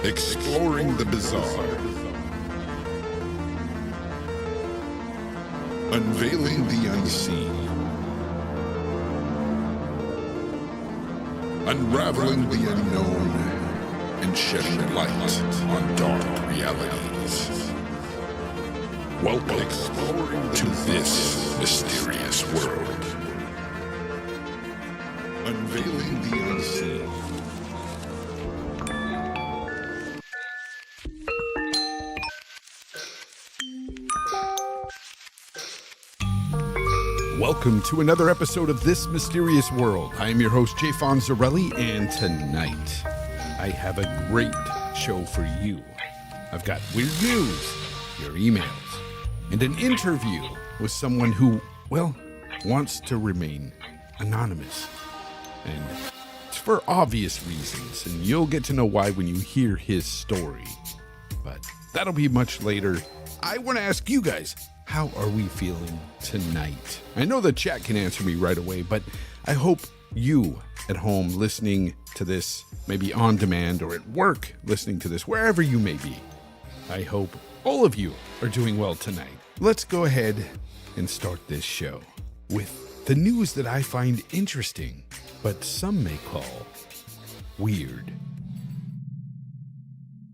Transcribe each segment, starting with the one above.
Exploring the bizarre. Unveiling the unseen. Unraveling the unknown and shedding light on dark realities. Welcome to this mysterious world. Unveiling the unseen. Welcome to another episode of This Mysterious World. I am your host, Jay Fonzarelli, and tonight I have a great show for you. I've got weird news, your emails, and an interview with someone who, well, wants to remain anonymous. And it's for obvious reasons, and you'll get to know why when you hear his story. But that'll be much later. I want to ask you guys, how are we feeling tonight? I know the chat can answer me right away, but I hope you at home listening to this, maybe on demand or at work listening to this, wherever you may be, I hope all of you are doing well tonight. Let's go ahead and start this show with the news that I find interesting, but some may call weird.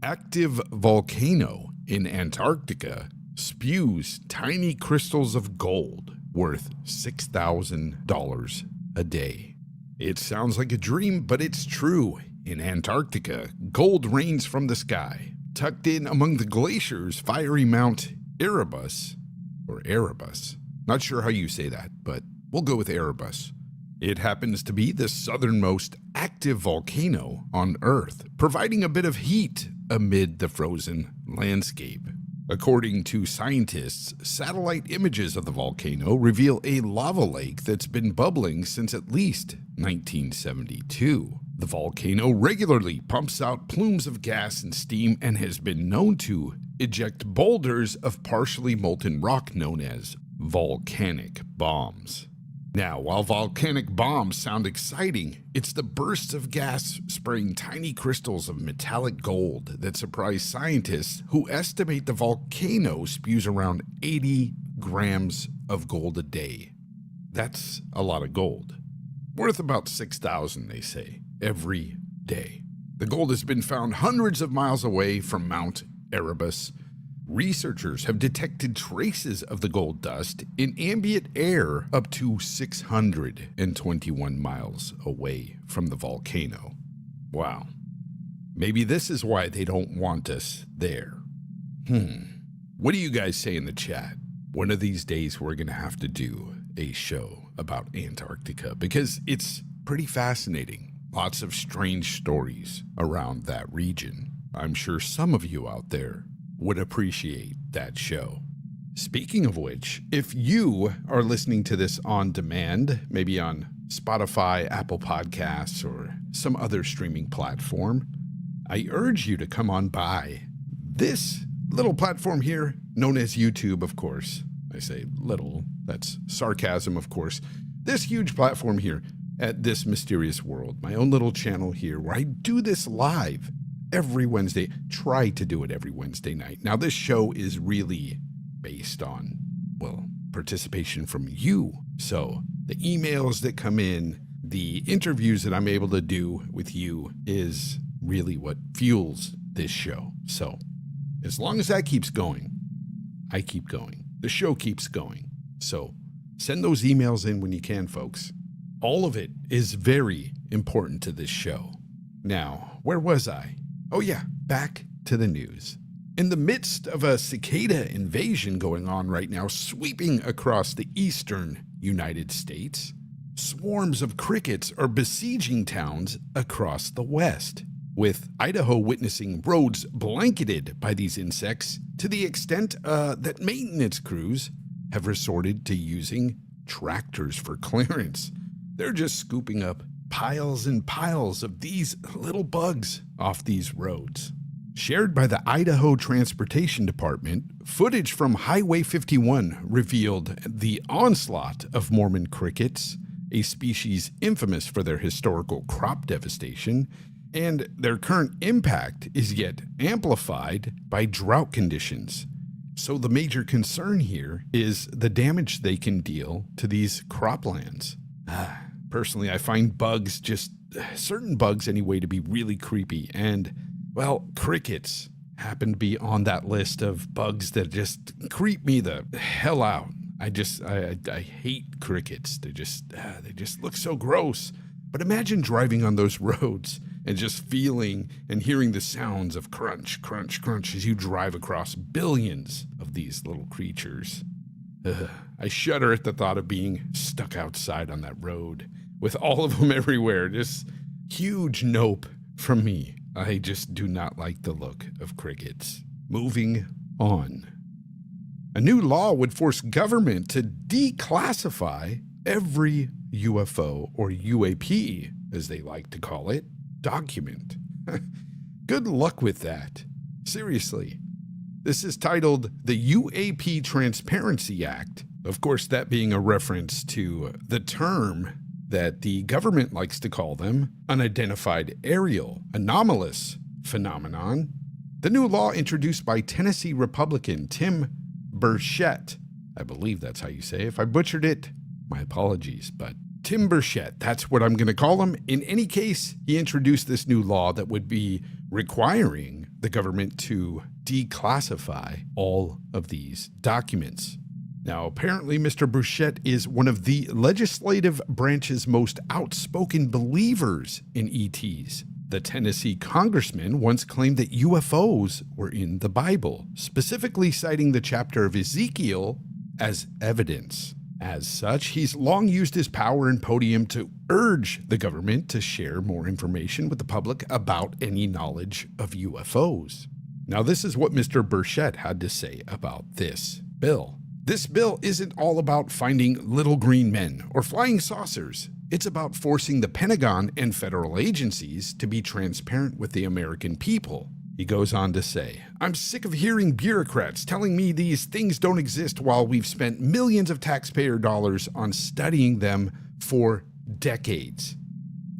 Active volcano in Antarctica spews tiny crystals of gold worth $6,000 a day. It sounds like a dream, but it's true. In Antarctica, gold rains from the sky. Tucked in among the glaciers, fiery Mount Erebus, or Erebus. Not sure how you say that, but we'll go with Erebus. It happens to be the southernmost active volcano on Earth, providing a bit of heat amid the frozen landscape. According to scientists, satellite images of the volcano reveal a lava lake that's been bubbling since at least 1972. The volcano regularly pumps out plumes of gas and steam and has been known to eject boulders of partially molten rock known as volcanic bombs. Now, while volcanic bombs sound exciting, it's the bursts of gas spraying tiny crystals of metallic gold that surprise scientists who estimate the volcano spews around 80 grams of gold a day. That's a lot of gold. Worth about $6,000, they say, every day. The gold has been found hundreds of miles away from Mount Erebus. Researchers have detected traces of the gold dust in ambient air up to 621 miles away from the volcano. Wow. Maybe this is why they don't want us there. What do you guys say in the chat? One of these days we're going to have to do a show about Antarctica because it's pretty fascinating. Lots of strange stories around that region. I'm sure some of you out there would appreciate that show. Speaking of which, if you are listening to this on demand, maybe on Spotify, Apple Podcasts, or some other streaming platform, I urge you to come on by this little platform here, known as YouTube, of course. I say little, that's sarcasm, of course. This huge platform here at This Mysterious World, my own little channel here, where I do this live every Wednesday, try to do it every Wednesday night. Now, this show is really based on, well, participation from you. So the emails that come in, the interviews that I'm able to do with you is really what fuels this show. So as long as that keeps going, I keep going. The show keeps going. So send those emails in when you can, folks. All of it is very important to this show. Now, where was I? Oh yeah, back to the news. In the midst of a cicada invasion going on right now, sweeping across the eastern United States, swarms of crickets are besieging towns across the west, with Idaho witnessing roads blanketed by these insects to the extent that maintenance crews have resorted to using tractors for clearance. They're just scooping up piles and piles of these little bugs off these roads. Shared by the Idaho Transportation Department, footage from Highway 51 revealed the onslaught of Mormon crickets, a species infamous for their historical crop devastation, and their current impact is yet amplified by drought conditions. So the major concern here is the damage they can deal to these croplands. Personally, I find certain bugs anyway, to be really creepy, and, well, crickets happen to be on that list of bugs that just creep me the hell out. I hate crickets. They just look so gross. But imagine driving on those roads and just feeling and hearing the sounds of crunch, crunch, crunch as you drive across billions of these little creatures. I shudder at the thought of being stuck outside on that road with all of them everywhere. Just huge nope from me. I just do not like the look of crickets. Moving on. A new law would force government to declassify every UFO, or UAP, as they like to call it, document. Good luck with that. Seriously. This is titled the UAP Transparency Act. Of course, that being a reference to the term that the government likes to call them, unidentified aerial anomalous phenomenon. The new law, introduced by Tennessee Republican Tim Burchett, I believe that's how you say it. If I butchered it, my apologies, but Tim Burchett, that's what I'm going to call him. In any case, he introduced this new law that would be requiring the government to declassify all of these documents. Now, apparently, Mr. Burchett is one of the legislative branch's most outspoken believers in ETs. The Tennessee congressman once claimed that UFOs were in the Bible, specifically citing the chapter of Ezekiel as evidence. As such, he's long used his power and podium to urge the government to share more information with the public about any knowledge of UFOs. Now, this is what Mr. Burchett had to say about this bill. This bill isn't all about finding little green men or flying saucers. It's about forcing the Pentagon and federal agencies to be transparent with the American people. He goes on to say, I'm sick of hearing bureaucrats telling me these things don't exist while we've spent millions of taxpayer dollars on studying them for decades.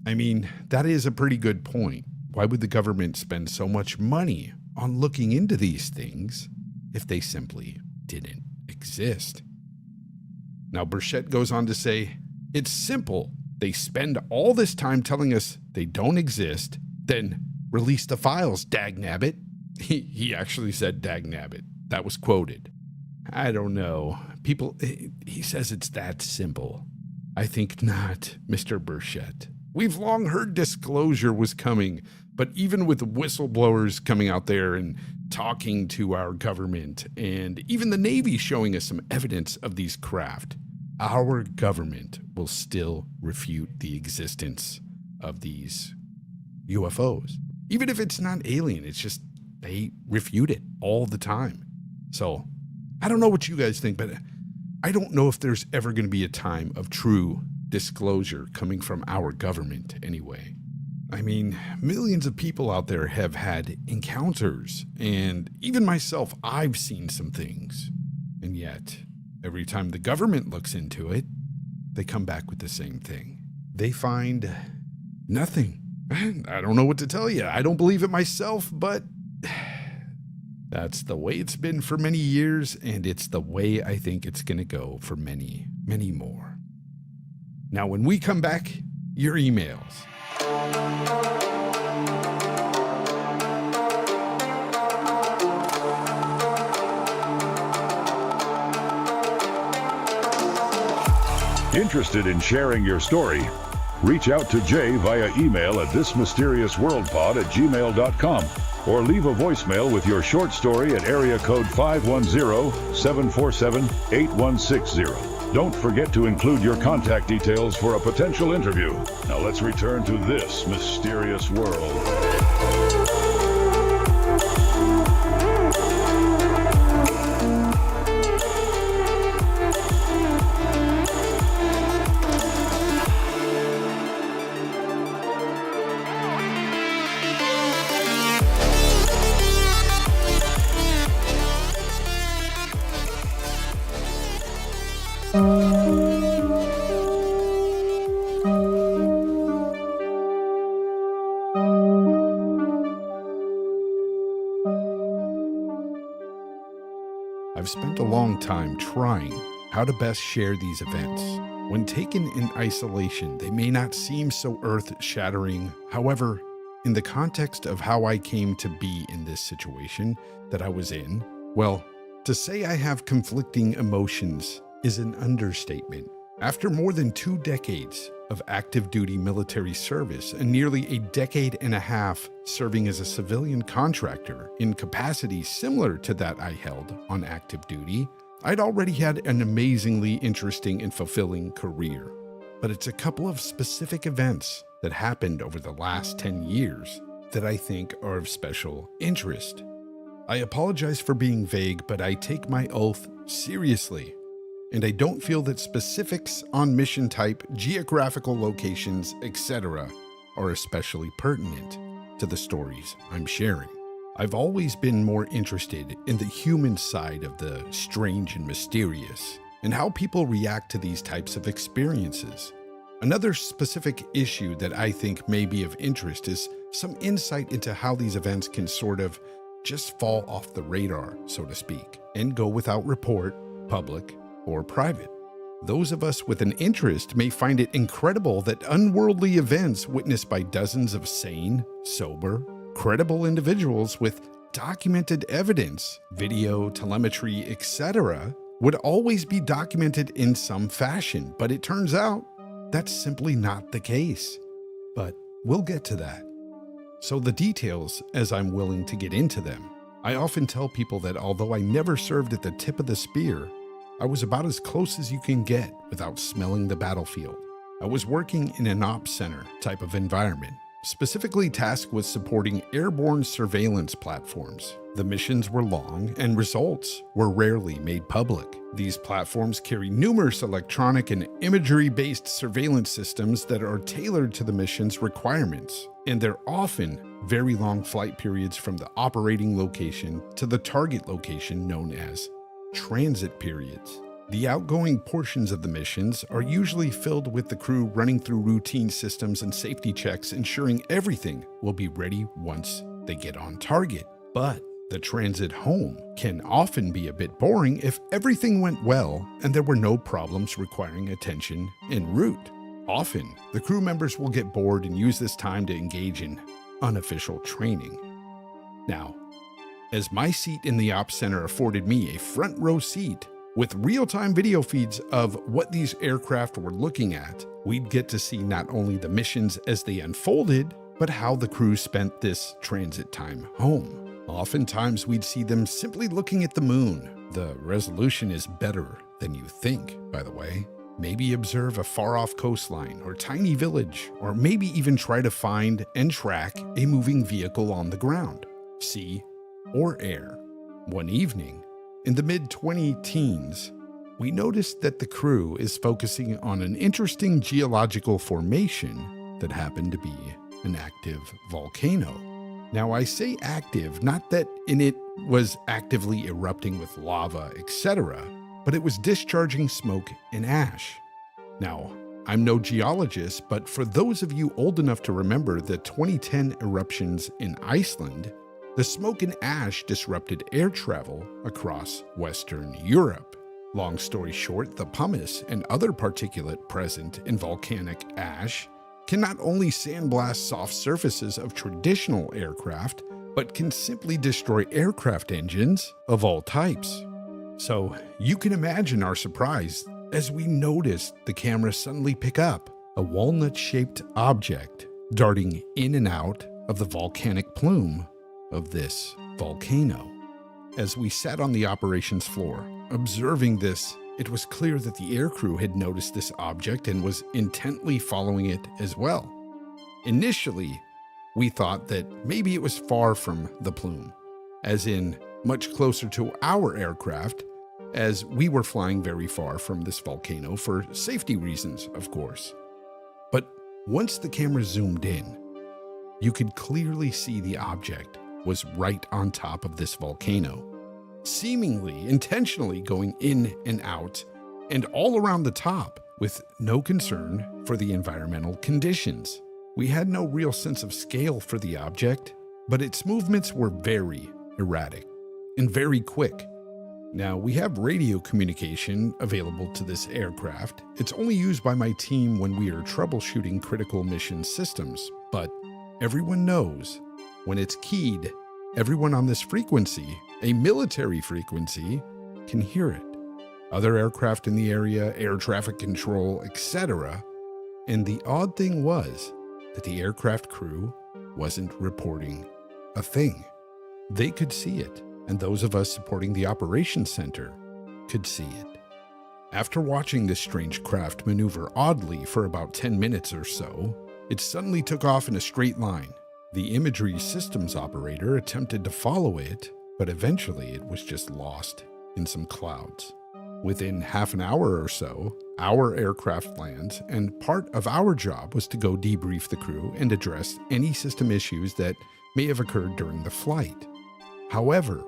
I mean, that is a pretty good point. Why would the government spend so much money on looking into these things if they simply didn't exist? Now, Burchett goes on to say, it's simple. They spend all this time telling us they don't exist, then release the files, dagnabbit. He actually said dagnabbit. That was quoted. I don't know. He says it's that simple. I think not, Mr. Burchett. We've long heard disclosure was coming, but even with whistleblowers coming out there and talking to our government, and even the Navy showing us some evidence of these craft, our government will still refute the existence of these UFOs. Even if it's not alien, it's just they refute it all the time. So I don't know what you guys think, but I don't know if there's ever going to be a time of true disclosure coming from our government anyway. I mean, millions of people out there have had encounters, and even myself, I've seen some things. And yet, every time the government looks into it, they come back with the same thing. They find nothing. I don't know what to tell you. I don't believe it myself, but that's the way it's been for many years, and it's the way I think it's going to go for many, many more. Now, when we come back, your emails. Interested in sharing your story? Reach out to Jay via email at thismysteriousworldpod@gmail.com or leave a voicemail with your short story at area code 510-747-8160. Don't forget to include your contact details for a potential interview. Now let's return to This Mysterious World. I've spent a long time trying how to best share these events. When taken in isolation, they may not seem so earth-shattering. However, in the context of how I came to be in this situation that I was in, well, to say I have conflicting emotions is an understatement. After more than 2 decades of active duty military service and nearly a decade and a half serving as a civilian contractor in capacities similar to that I held on active duty, I'd already had an amazingly interesting and fulfilling career. But it's a couple of specific events that happened over the last 10 years that I think are of special interest. I apologize for being vague, but I take my oath seriously, and I don't feel that specifics on mission type, geographical locations, etc. are especially pertinent to the stories I'm sharing. I've always been more interested in the human side of the strange and mysterious, and how people react to these types of experiences. Another specific issue that I think may be of interest is some insight into how these events can sort of just fall off the radar, so to speak, and go without report, public or private. Those of us with an interest may find it incredible that unworldly events witnessed by dozens of sane, sober, credible individuals with documented evidence, video, telemetry, etc., would always be documented in some fashion, but it turns out that's simply not the case. But we'll get to that. So the details, as I'm willing to get into them. I often tell people that although I never served at the tip of the spear, I was about as close as you can get without smelling the battlefield. I was working in an ops center type of environment, specifically tasked with supporting airborne surveillance platforms. The missions were long and results were rarely made public. These platforms carry numerous electronic and imagery-based surveillance systems that are tailored to the mission's requirements, and they're often very long flight periods from the operating location to the target location, known as transit periods. The outgoing portions of the missions are usually filled with the crew running through routine systems and safety checks, ensuring everything will be ready once they get on target. But the transit home can often be a bit boring if everything went well and there were no problems requiring attention en route. Often, the crew members will get bored and use this time to engage in unofficial training. Now, as my seat in the ops center afforded me a front row seat with real-time video feeds of what these aircraft were looking at, we'd get to see not only the missions as they unfolded, but how the crew spent this transit time home. Oftentimes, we'd see them simply looking at the moon. The resolution is better than you think, by the way. Maybe observe a far-off coastline or tiny village, or maybe even try to find and track a moving vehicle on the ground, sea or air. One evening, in the mid-2010s, we noticed that the crew is focusing on an interesting geological formation that happened to be an active volcano. Now, I say active, not that in it was actively erupting with lava, etc., but it was discharging smoke and ash. Now, I'm no geologist, but for those of you old enough to remember the 2010 eruptions in Iceland, the smoke and ash disrupted air travel across Western Europe. Long story short, the pumice and other particulate present in volcanic ash can not only sandblast soft surfaces of traditional aircraft, but can simply destroy aircraft engines of all types. So you can imagine our surprise as we noticed the camera suddenly pick up a walnut-shaped object darting in and out of the volcanic plume of this volcano. As we sat on the operations floor, observing this, it was clear that the aircrew had noticed this object and was intently following it as well. Initially, we thought that maybe it was far from the plume, as in much closer to our aircraft, as we were flying very far from this volcano for safety reasons, of course. But once the camera zoomed in, you could clearly see the object was right on top of this volcano, seemingly intentionally going in and out and all around the top with no concern for the environmental conditions. We had no real sense of scale for the object, but its movements were very erratic and very quick. Now, we have radio communication available to this aircraft. It's only used by my team when we are troubleshooting critical mission systems, but everyone knows when it's keyed, everyone on this frequency, a military frequency, can hear it. Other aircraft in the area, air traffic control, etc. And the odd thing was that the aircraft crew wasn't reporting a thing. They could see it, and those of us supporting the operations center could see it. After watching this strange craft maneuver oddly for about 10 minutes or so, it suddenly took off in a straight line. The imagery systems operator attempted to follow it, but eventually it was just lost in some clouds. Within half an hour or so, our aircraft lands, and part of our job was to go debrief the crew and address any system issues that may have occurred during the flight. However,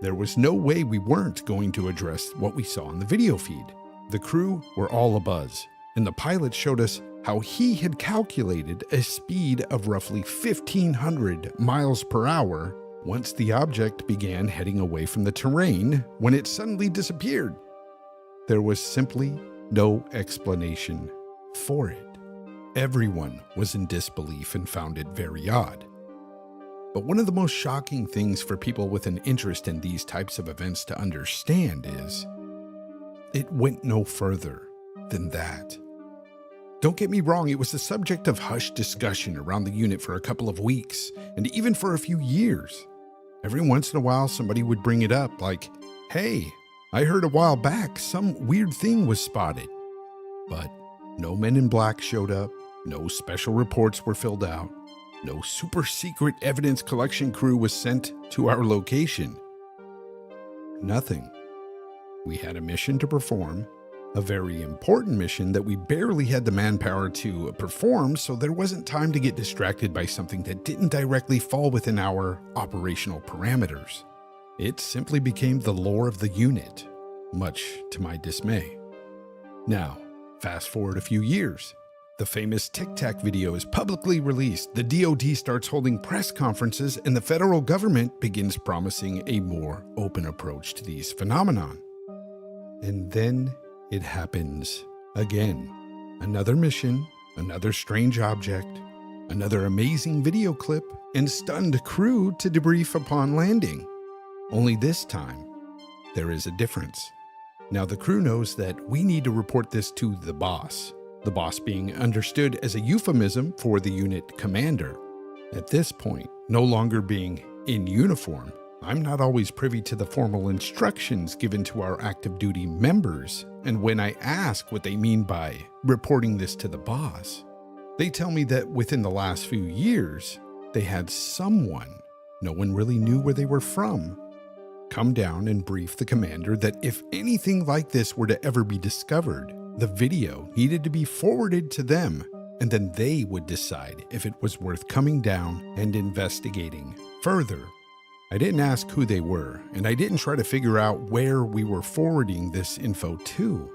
there was no way we weren't going to address what we saw in the video feed. The crew were all abuzz, and the pilot showed us how he had calculated a speed of roughly 1,500 miles per hour once the object began heading away from the terrain when it suddenly disappeared. There was simply no explanation for it. Everyone was in disbelief and found it very odd. But one of the most shocking things for people with an interest in these types of events to understand is it went no further than that. Don't get me wrong, it was the subject of hushed discussion around the unit for a couple of weeks, and even for a few years. Every once in a while, somebody would bring it up like, hey, I heard a while back some weird thing was spotted. But no men in black showed up, no special reports were filled out, no super secret evidence collection crew was sent to our location. Nothing. We had a mission to perform, a very important mission that we barely had the manpower to perform, so there wasn't time to get distracted by something that didn't directly fall within our operational parameters. It simply became the lore of the unit, much to my dismay. Now, fast forward a few years. The famous Tic Tac video is publicly released, the DoD starts holding press conferences, and the federal government begins promising a more open approach to these phenomenon. And then it happens again. Another mission, another strange object, another amazing video clip, and stunned crew to debrief upon landing. Only this time, there is a difference. Now the crew knows that we need to report this to the boss being understood as a euphemism for the unit commander. At this point, no longer being in uniform, I'm not always privy to the formal instructions given to our active duty members, and when I ask what they mean by reporting this to the boss, they tell me that within the last few years, they had someone, no one really knew where they were from, come down and brief the commander that if anything like this were to ever be discovered, the video needed to be forwarded to them, and then they would decide if it was worth coming down and investigating further. I didn't ask who they were, and I didn't try to figure out where we were forwarding this info to.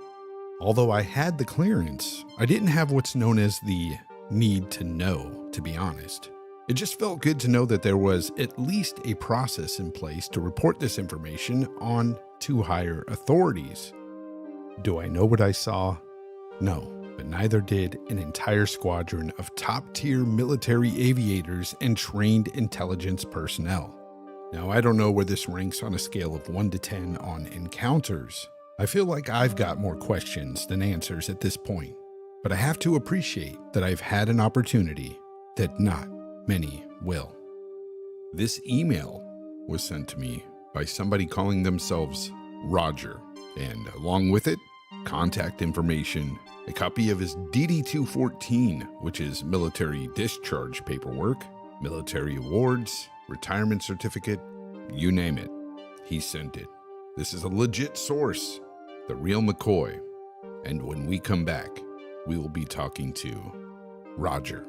Although I had the clearance, I didn't have what's known as the need to know, to be honest. It just felt good to know that there was at least a process in place to report this information on to higher authorities. Do I know what I saw? No, but neither did an entire squadron of top-tier military aviators and trained intelligence personnel. Now, I don't know where this ranks on a scale of 1 to 10 on encounters. I feel like I've got more questions than answers at this point, but I have to appreciate that I've had an opportunity that not many will. This email was sent to me by somebody calling themselves Roger, and along with it, contact information, a copy of his DD-214, which is military discharge paperwork, military awards, retirement certificate, you name it. He sent it. This is a legit source, the real McCoy. And when we come back, we will be talking to Roger.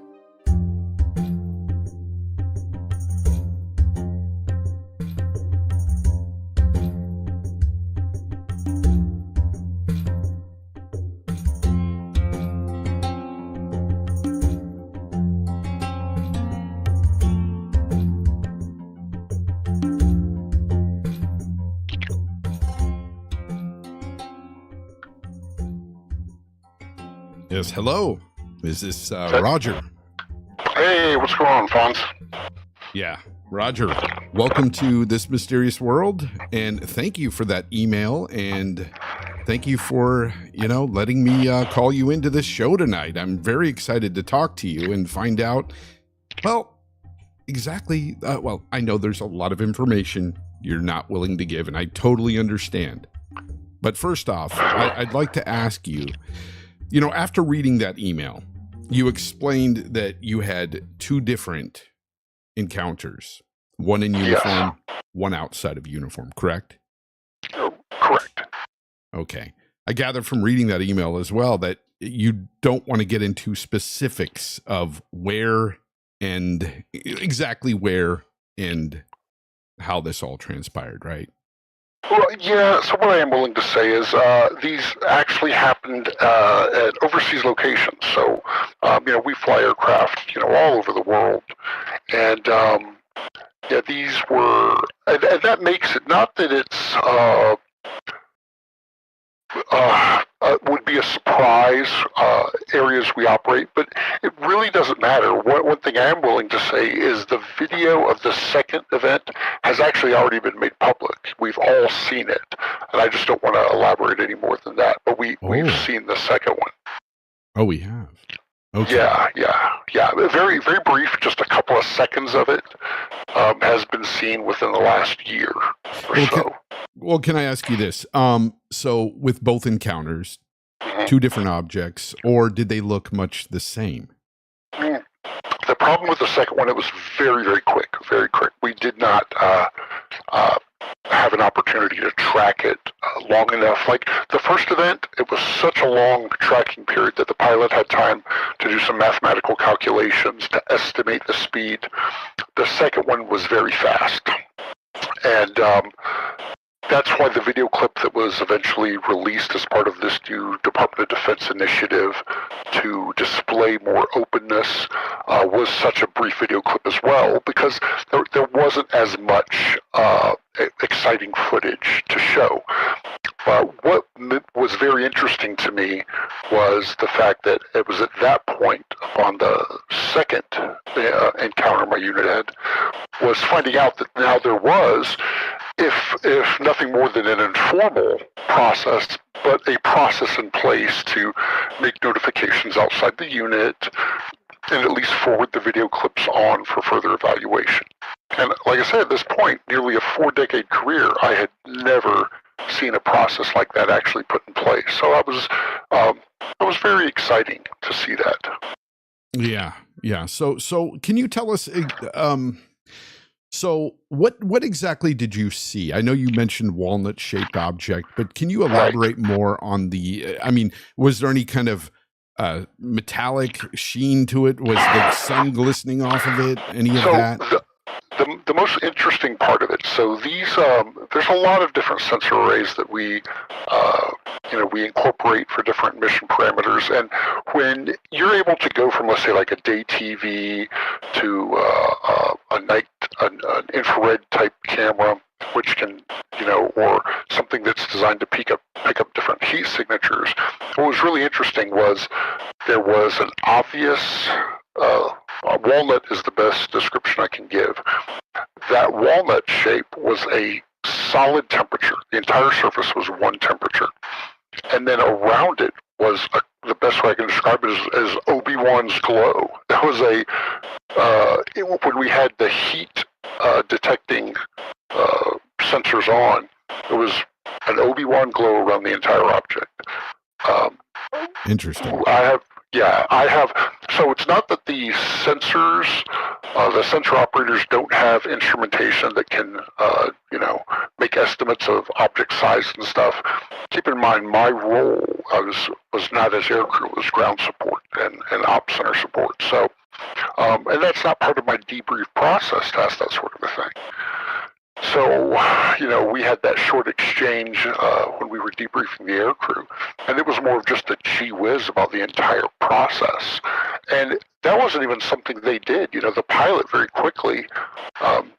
Yes, hello. Is this Roger? Hey, what's going on, Fonz? Yeah, Roger. Welcome to This Mysterious World, and thank you for that email, and thank you for, letting me call you into this show tonight. I'm very excited to talk to you and find out, exactly, I know there's a lot of information you're not willing to give, and I totally understand. But first off, I'd like to ask you, after reading that email, you explained that you had two different encounters, one in uniform, one outside of uniform, correct? Oh, correct. Okay. I gather from reading that email as well that you don't want to get into specifics of where and exactly where and how this all transpired, right? Well, yeah, so what I am willing to say is these actually happened at overseas locations. So, we fly aircraft, all over the world. And, these were, and that makes it, not that it's, would be a surprise areas we operate, but it really doesn't matter. One thing I am willing to say is the video of the second event has actually already been made public. We've all seen it, and I just don't want to elaborate any more than that. But we've seen the second one. Oh, we have. Okay. Yeah. Very, very brief. Just a couple of seconds of it has been seen within the last year or so. Can I ask you this? So with both encounters, two different objects, or did they look much the same? The problem with the second one, it was very, very quick, very quick. We did not have an opportunity to track it long enough. Like the first event, it was such a long tracking period that the pilot had time to do some mathematical calculations to estimate the speed. The second one was very fast. And that's why the video clip that was eventually released as part of this new Department of Defense initiative to display more openness was such a brief video clip as well, because there wasn't as much exciting footage to show. What was very interesting to me was the fact that it was at that point, on the second encounter my unit had, was finding out that now there was, if nothing more than an informal process, but a process in place to make notifications outside the unit and at least forward the video clips on for further evaluation. And like I said, at this point, nearly a 4-decade career, I had never seen a process like that actually put in place. So it was very exciting to see that. Yeah. So can you tell us, so what exactly did you see? I know you mentioned walnut-shaped object, but can you elaborate more on was there any kind of metallic sheen to it? Was the sun glistening off of it? Any of that? The most interesting part of it, so these, there's a lot of different sensor arrays that we incorporate for different mission parameters. And when you're able to go from, let's say, like a day TV to an infrared type camera, which can, or something that's designed to pick up different heat signatures, what was really interesting was there was an obvious walnut is the best description I can give. That walnut shape was a solid temperature. The entire surface was one temperature. And then around it was the best way I can describe it is Obi-Wan's glow. That was when we had the heat detecting sensors on, it was an Obi-Wan glow around the entire object. Interesting. I have. So it's not that the sensors, the sensor operators don't have instrumentation that can, make estimates of object size and stuff. Keep in mind, my role was not as aircrew, it was ground support and op center support. So, and that's not part of my debrief process to ask that sort of a thing. So, we had that short exchange when we were debriefing the aircrew, and it was more of just a gee whiz about the entire process. And that wasn't even something they did. The pilot very quickly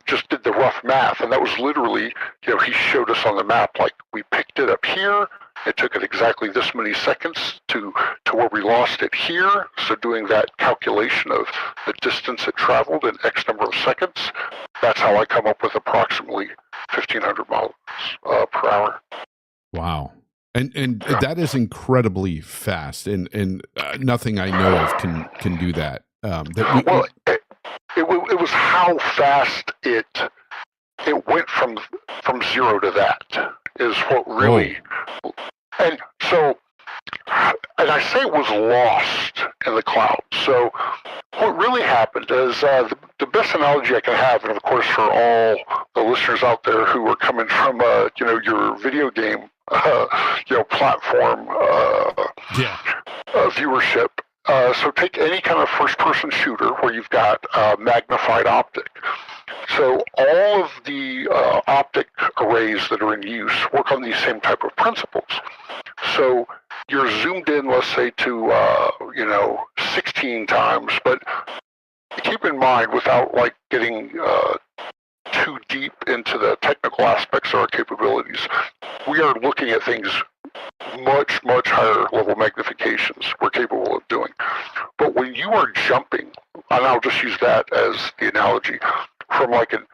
just did the rough math, and that was literally, he showed us on the map, like, we picked it up here, It took it exactly this many seconds to where we lost it here. So doing that calculation of the distance it traveled in X number of seconds, that's how I come up with approximately 1,500 miles per hour. Wow. And that is incredibly fast, and nothing I know of can do that. Well, it was how fast it went from 0 to that is what really. Oh. And so, and I say it was lost in the cloud. So what really happened is the best analogy I can have, and of course for all the listeners out there who are coming from your video game platform viewership. So take any kind of first-person shooter where you've got magnified optic. So all of the optic arrays that are in use work on these same type of principles. So you're zoomed in, let's say, to 16 times, but keep in mind, without like getting too deep into the technical aspects of our capabilities, we are looking at things much, much higher level magnifications we're capable of doing. But when you are jumping, and I'll just use that as the analogy, from like an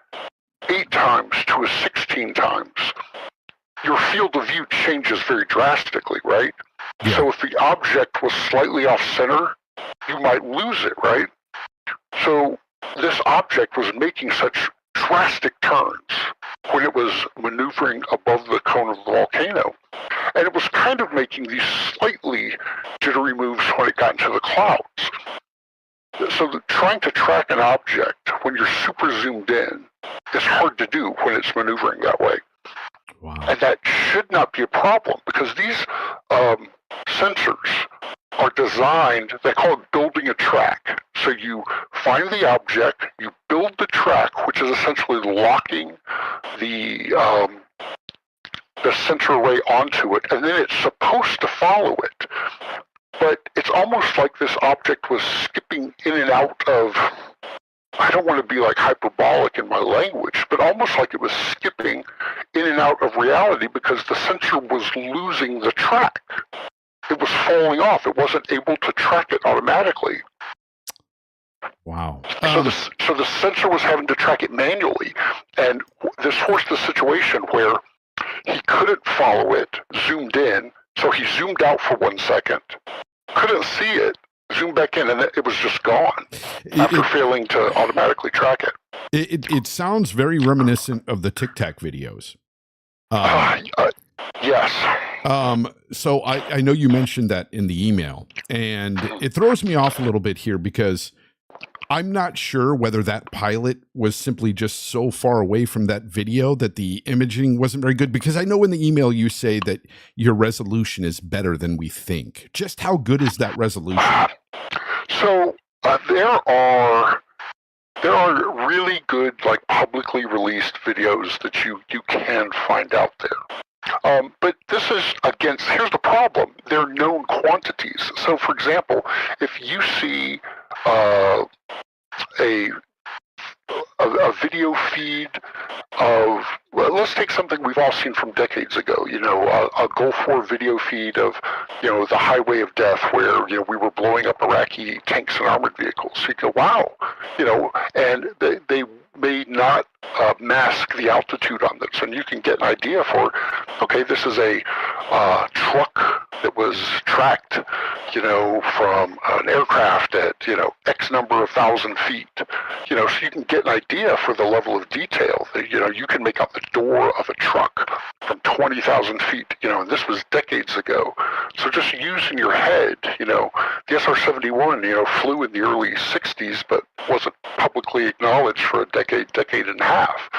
8 times to a 16 times, your field of view changes very drastically, right? Yeah. So if the object was slightly off center, you might lose it, right? So this object was making such drastic turns when it was maneuvering above the cone of the volcano. And it was kind of making these slightly jittery moves when it got into the clouds. So trying to track an object when you're super zoomed in is hard to do when it's maneuvering that way. Wow. And that should not be a problem because these sensors are designed, they call it building a track. So you find the object, you build the track, which is essentially locking the sensor array onto it, and then it's supposed to follow it. But it's almost like this object was skipping in and out of, I don't want to be like hyperbolic in my language, but almost like it was skipping in and out of reality because the sensor was losing the track. It was falling off. It wasn't able to track it automatically. Wow. So the sensor was having to track it manually, and this forced the situation where he couldn't follow it, zoomed in, so he zoomed out for 1 second, couldn't see it, zoomed back in, and it was just gone after failing to automatically track it. It sounds very reminiscent of the Tic Tac videos. Yes. So I know you mentioned that in the email, and it throws me off a little bit here because I'm not sure whether that pilot was simply just so far away from that video that the imaging wasn't very good, because I know in the email you say that your resolution is better than we think. Just how good is that resolution? So there are really good, like, publicly released videos that you can find out there. But this is here's the problem. They're known quantities. So, for example, if you see a video feed of, well, let's take something we've all seen from decades ago, a Gulf War video feed of, the highway of death where, we were blowing up Iraqi tanks and armored vehicles. So you go, wow, and they may not mask the altitude on this, and you can get an idea for, okay, this is a truck that was tracked, from an aircraft at, X number of 1,000 feet, so you can get an idea for the level of detail that, you can make out the door of a truck from 20,000 feet, and this was decades ago. So just using your head, the SR-71, flew in the early 60s, but wasn't publicly acknowledged for a decade and a half.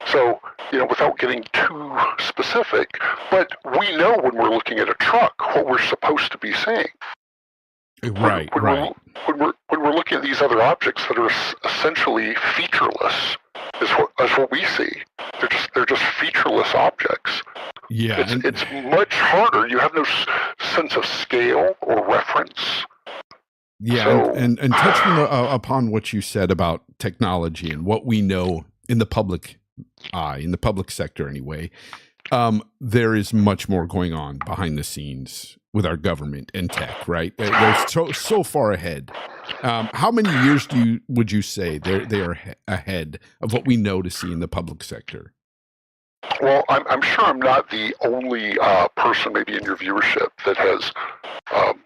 So, without getting too specific, but we know when we're looking at a truck what we're supposed to be seeing. Right, right. When we're looking at these other objects that are essentially featureless, is what we see. They're just featureless objects. Yeah, it's much harder. You have no sense of scale or reference. Yeah, so, and touching upon what you said about technology and what we know in the public eye, in the public sector anyway, There is much more going on behind the scenes with our government and tech, right? They're so far ahead. How many years would you say they are ahead of what we know to see in the public sector? Well, I'm sure I'm not the only person, maybe in your viewership, that has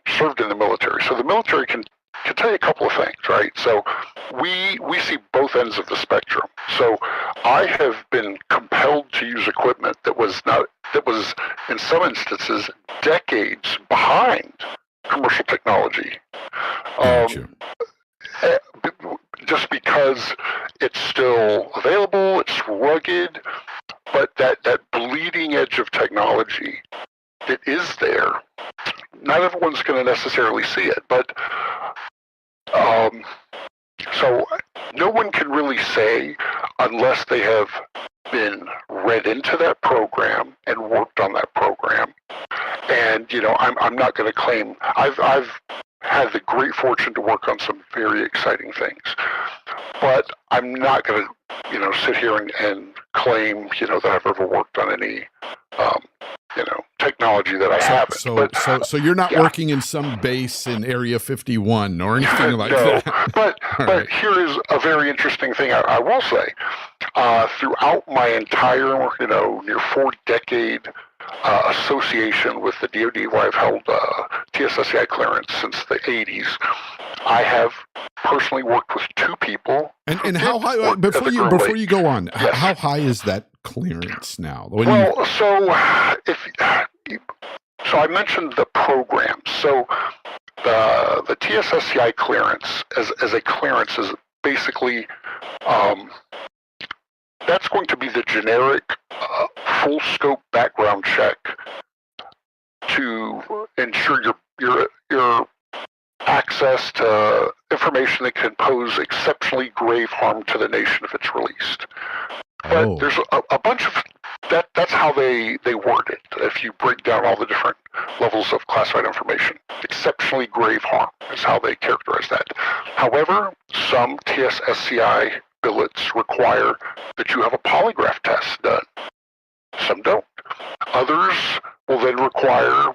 served in the military. So the military can tell you a couple of things, right? So we see both ends of the spectrum. So I have been compelled to use equipment that was in some instances decades behind commercial technology. Gotcha. Just because it's still available, it's rugged, but that bleeding edge of technology that is there, not everyone's going to necessarily see it, but so no one can really say unless they have been read into that program and worked on that program. And I'm not going to claim I've had the great fortune to work on some very exciting things, but I'm not going to sit here and claim that I've ever worked on any technology that I haven't. So you're not working in some base in Area 51 or anything like that. But Right. Here is a very interesting thing I will say. Throughout my entire near 4-decade association with the DoD, where I've held TSSCI clearance since the 80s, I have personally worked with 2 people. And how high? Before you go on, yes. How high is that clearance now? So I mentioned the program. So the TSSCI clearance as a clearance is basically that's going to be the generic full scope background check to ensure your access to information that can pose exceptionally grave harm to the nation if it's released. But there's a bunch of that's how they word it. If you break down all the different levels of classified information, exceptionally grave harm is how they characterize that. However, some TSSCI billets require that you have a polygraph test done. Some don't. Others will then require,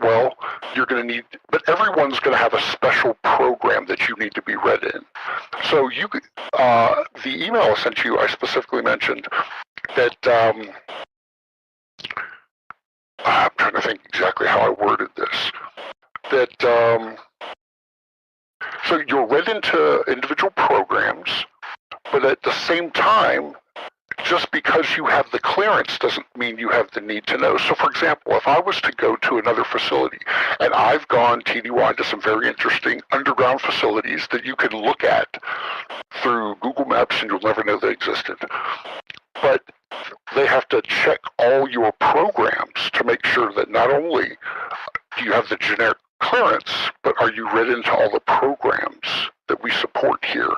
you're going to need, but everyone's going to have a special program that you need to be read in. So the email I sent you, I specifically mentioned that, I'm trying to think exactly how I worded this, that, so you're read into individual programs, but at the same time, just because you have the clearance doesn't mean you have the need to know. So, for example, if I was to go to another facility, and I've gone TDY to some very interesting underground facilities that you can look at through Google Maps and you'll never know they existed. But they have to check all your programs to make sure that not only do you have the generic clearance, but are you read into all the programs that we support here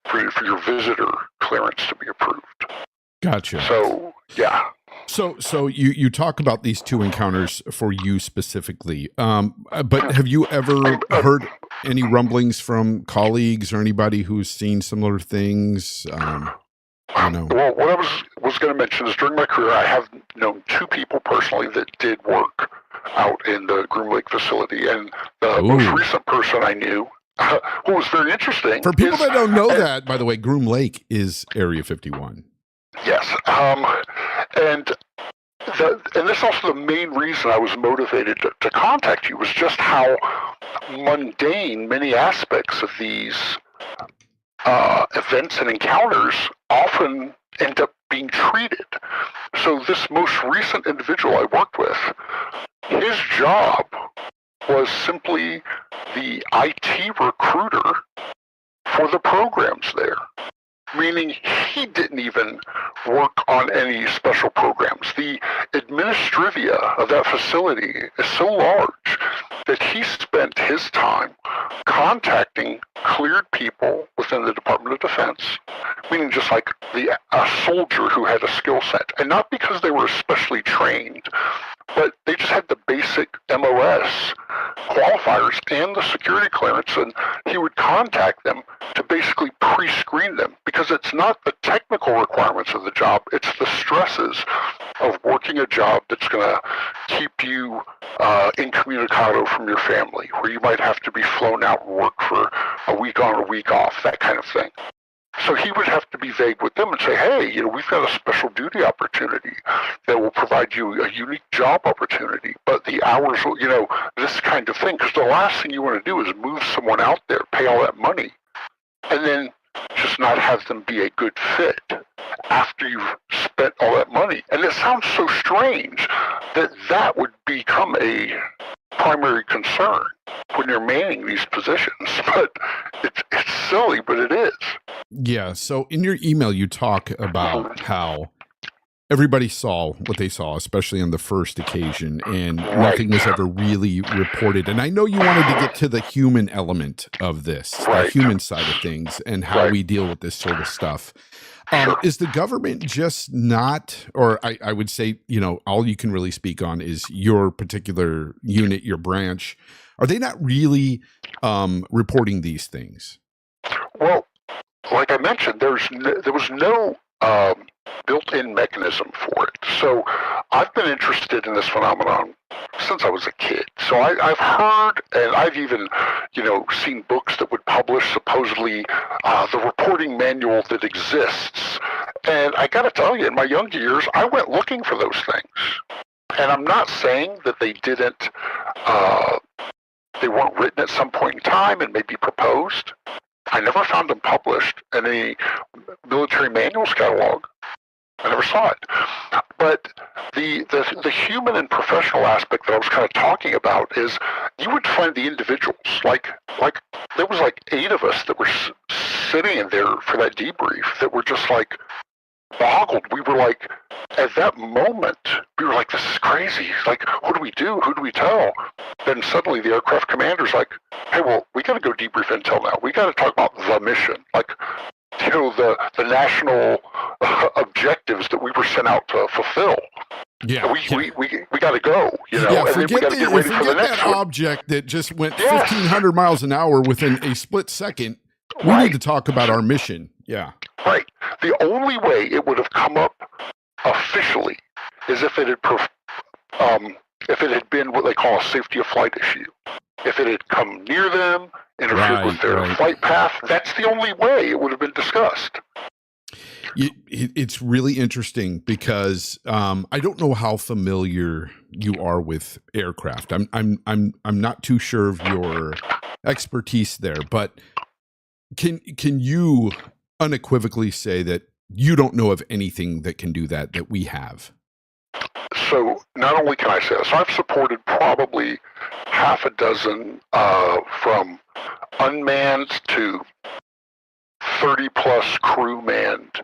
for your visitor clearance to be approved. Gotcha. So, yeah. So you talk about these 2 encounters for you specifically, but have you ever heard any rumblings from colleagues or anybody who's seen similar things? Well, what I was going to mention is during my career, I have known 2 people personally that did work out in the Groom Lake facility, and the most recent person I knew, who was very interesting. For people that don't know that, by the way, Groom Lake is Area 51. Yes, and this is also the main reason I was motivated to contact you, was just how mundane many aspects of these events and encounters often end up being treated. So this most recent individual I worked with, his job was simply the IT recruiter for the programs there, meaning he didn't even work on any special programs. The administrivia of that facility is so large that he spent his time contacting cleared people within the Department of Defense, meaning just like a soldier who had a skill set, and not because they were especially trained, but they just had the basic MOS qualifiers and the security clearance, and he would contact them to basically pre-screen them, because it's not the technical requirements of the job, it's the stresses of working a job that's going to keep you incommunicado from your family, where you might have to be flown out and work for a week on, a week off, that kind of thing. So he would have to be vague with them and say, hey, we've got a special duty opportunity that will provide you a unique job opportunity, but the hours will, this kind of thing. Because the last thing you want to do is move someone out there, pay all that money, and then just not have them be a good fit after you've spent all that money. And it sounds so strange that would become a primary concern when you're manning these positions. But it's silly, but it is. Yeah. So in your email, you talk about how everybody saw what they saw, especially on the first occasion, and nothing was ever really reported. And I know you wanted to get to the human element of this, the human side of things, and how we deal with this sort of stuff. Is the government just not, or I would say, all you can really speak on is your particular unit, your branch. Are they not really reporting these things? Well, like I mentioned, there was no built-in mechanism for it. So I've been interested in this phenomenon since I was a kid. So I've heard, and I've even, seen books that would publish supposedly the reporting manual that exists. And I got to tell you, in my younger years, I went looking for those things. And I'm not saying that they didn't, they weren't written at some point in time and maybe proposed. I never found them published in any military manuals catalog. I never saw it. But the human and professional aspect that I was kind of talking about is you would find the individuals, like there was like 8 of us that were sitting in there for that debrief that were just like boggled. We were like, at that moment, we were like, this is crazy. Like, what do we do? Who do we tell? Then suddenly the aircraft commander's like, hey, well, we got to go debrief intel now. We got to talk about the mission. Like, the national objectives that we were sent out to fulfill. Yeah, we got to go. And then we got to get ready for the next that one. object that just went 1,500 miles an hour within a split second. We need to talk about our mission. Yeah. Right. The only way it would have come up officially is if it had been what they call a safety of flight issue. If it had come near them, interfered with their flight path, that's the only way it would have been discussed. It's really interesting because I don't know how familiar you are with aircraft. I'm not too sure of your expertise there, but can you unequivocally say that you don't know of anything that can do that we have? So not only can I say that, so I've supported probably half a dozen from unmanned to 30-plus crew-manned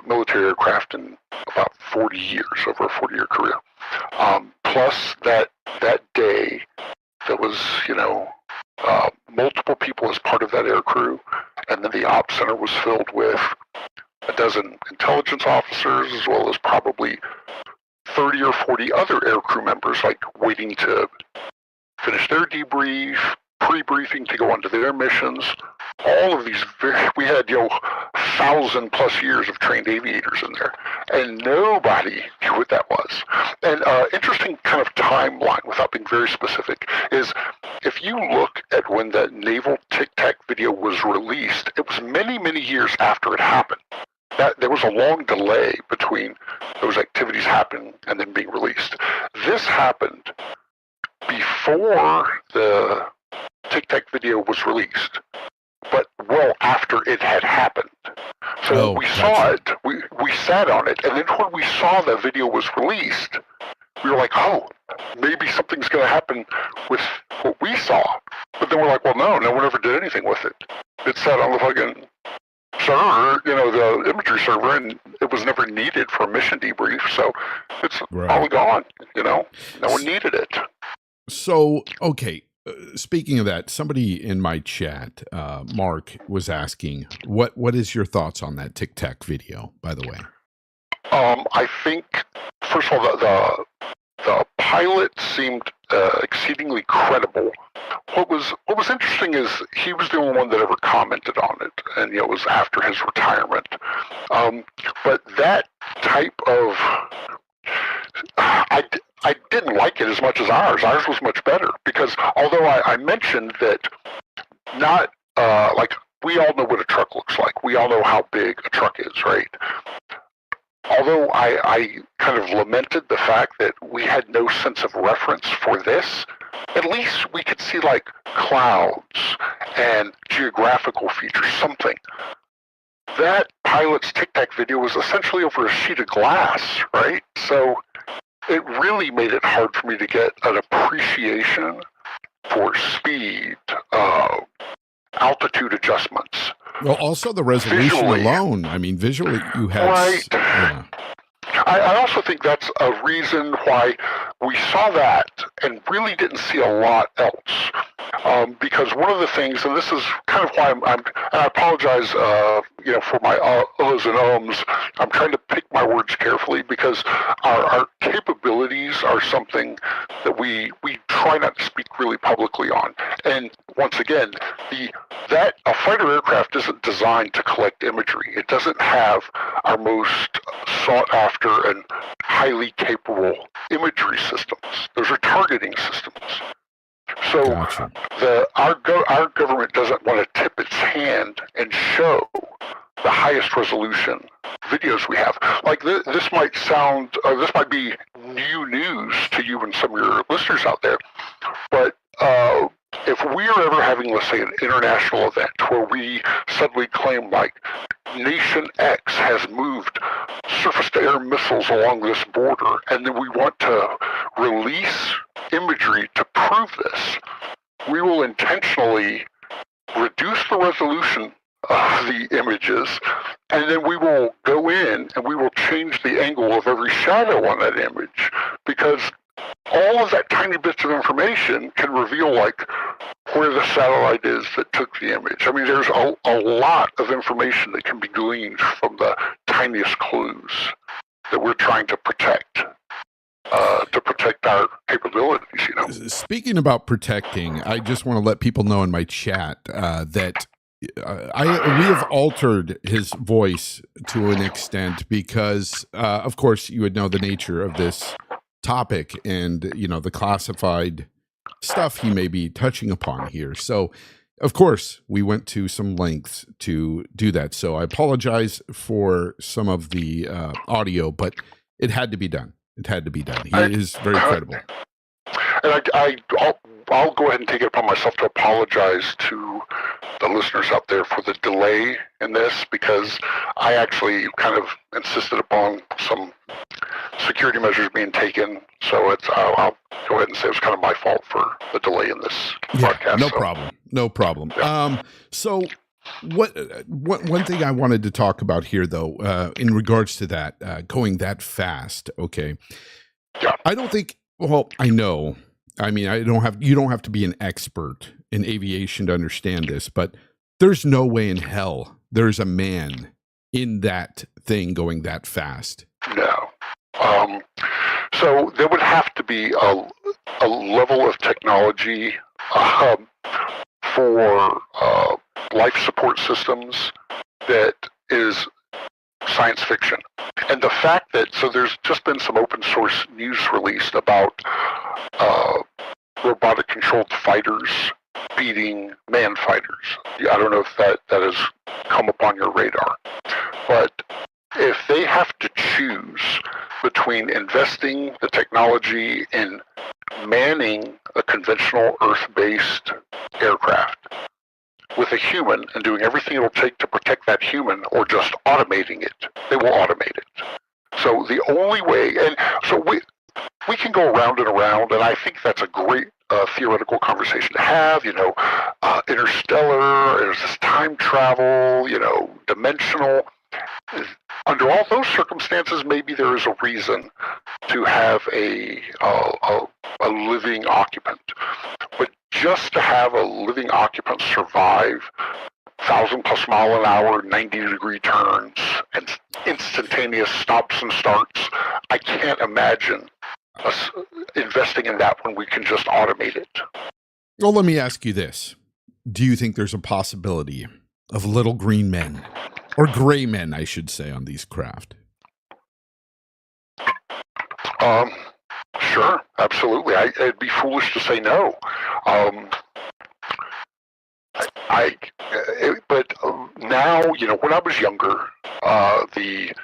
military aircraft in about 40 years, over a 40-year career. Plus that day, there was, multiple people as part of that air crew, and then the ops center was filled with a dozen intelligence officers, as well as probably 30 or 40 other air crew members, like waiting to finish their debrief, pre-briefing to go on to their missions. All of these, we had 1,000+ years of trained aviators in there, and nobody knew what that was. And interesting kind of timeline, without being very specific, is if you look at when that naval Tic Tac video was released, it was many, many years after it happened. That there was a long delay between those activities happening and then being released. This happened before the Tic Tac video was released, but well after it had happened. So we saw it, we sat on it, and then when we saw the video was released, we were like, oh, maybe something's going to happen with what we saw. But then we're like, well, no one ever did anything with it. It sat on the fucking server, the imagery server, and it was never needed for a mission debrief, so it's all gone, No one needed it. So, okay, speaking of that, somebody in my chat, Mark, was asking, what is your thoughts on that Tic Tac video, by the way? I think, first of all, the pilot seemed exceedingly credible. What was interesting is he was the only one that ever commented on it, and it was after his retirement. But that type of I didn't like it as much as ours. Ours was much better because although I mentioned that not like we all know what a truck looks like. We all know how big a truck is, right? Although I kind of lamented the fact that we had no sense of reference for this, at least we could see like clouds and geographical features, something. That pilot's Tic Tac video was essentially over a sheet of glass, right? So it really made it hard for me to get an appreciation for speed, altitude adjustments. Well, also the resolution Visually. alone. I mean, visually you had... Right. Yeah. I also think that's a reason why we saw that and really didn't see a lot else. Because one of the things, and this is kind of why and I apologize, for my uhs and ums. I'm trying to pick my words carefully because our capabilities are something that we try not to speak really publicly on. And once again, a fighter aircraft isn't designed to collect imagery. It doesn't have our most sought after and highly capable imagery systems. Those are targeting systems. So Gotcha. our government doesn't want to tip its hand and show the highest resolution videos we have. Like this might sound, this might be new news to you and some of your listeners out there, but if we are ever having, let's say, an international event where we suddenly claim like Nation X has moved surface-to-air missiles along this border, and then we want to release imagery to prove this, we will intentionally reduce the resolution of the images, and then we will go in and we will change the angle of every shadow on that image, because all of that tiny bits of information can reveal like where the satellite is that took the image. I mean, there's a lot of information that can be gleaned from the tiniest clues that we're trying to protect our capabilities. Speaking about protecting, I just want to let people know in my chat that we have altered his voice to an extent because, of course, you would know the nature of this topic and the classified stuff he may be touching upon here. So of course we went to some lengths to do that, so I apologize for some of the audio, but it had to be done. He is very credible. And I'll go ahead and take it upon myself to apologize to the listeners out there for the delay in this, because I actually kind of insisted upon some security measures being taken. So I'll go ahead and say it was kind of my fault for the delay in this podcast. No problem. Yeah. So one thing I wanted to talk about here, though, in regards to that, going that fast, okay. Yeah. I don't think, well, I know. I mean, you don't have to be an expert in aviation to understand this, but there's no way in hell there's a man in that thing going that fast. No. So there would have to be a level of technology for life support systems that is science fiction. And the fact that, so there's just been some open source news released about robotic controlled fighters beating man fighters. I don't know if that has come upon your radar. But if they have to choose between investing the technology in manning a conventional Earth-based aircraft with a human and doing everything it'll take to protect that human, or just automating it, they will automate it. So the only way, and so we can go around and around, and I think that's a great theoretical conversation to have, interstellar, is this time travel, dimensional. Under all those circumstances, maybe there is a reason to have a living occupant. But just to have a living occupant survive 1,000+ mile an hour, 90-degree turns, and instantaneous stops and starts, I can't imagine us investing in that when we can just automate it? Well, let me ask you this. Do you think there's a possibility of little green men, or gray men, I should say, on these craft? Sure, absolutely. It'd be foolish to say no. But now, when I was younger, the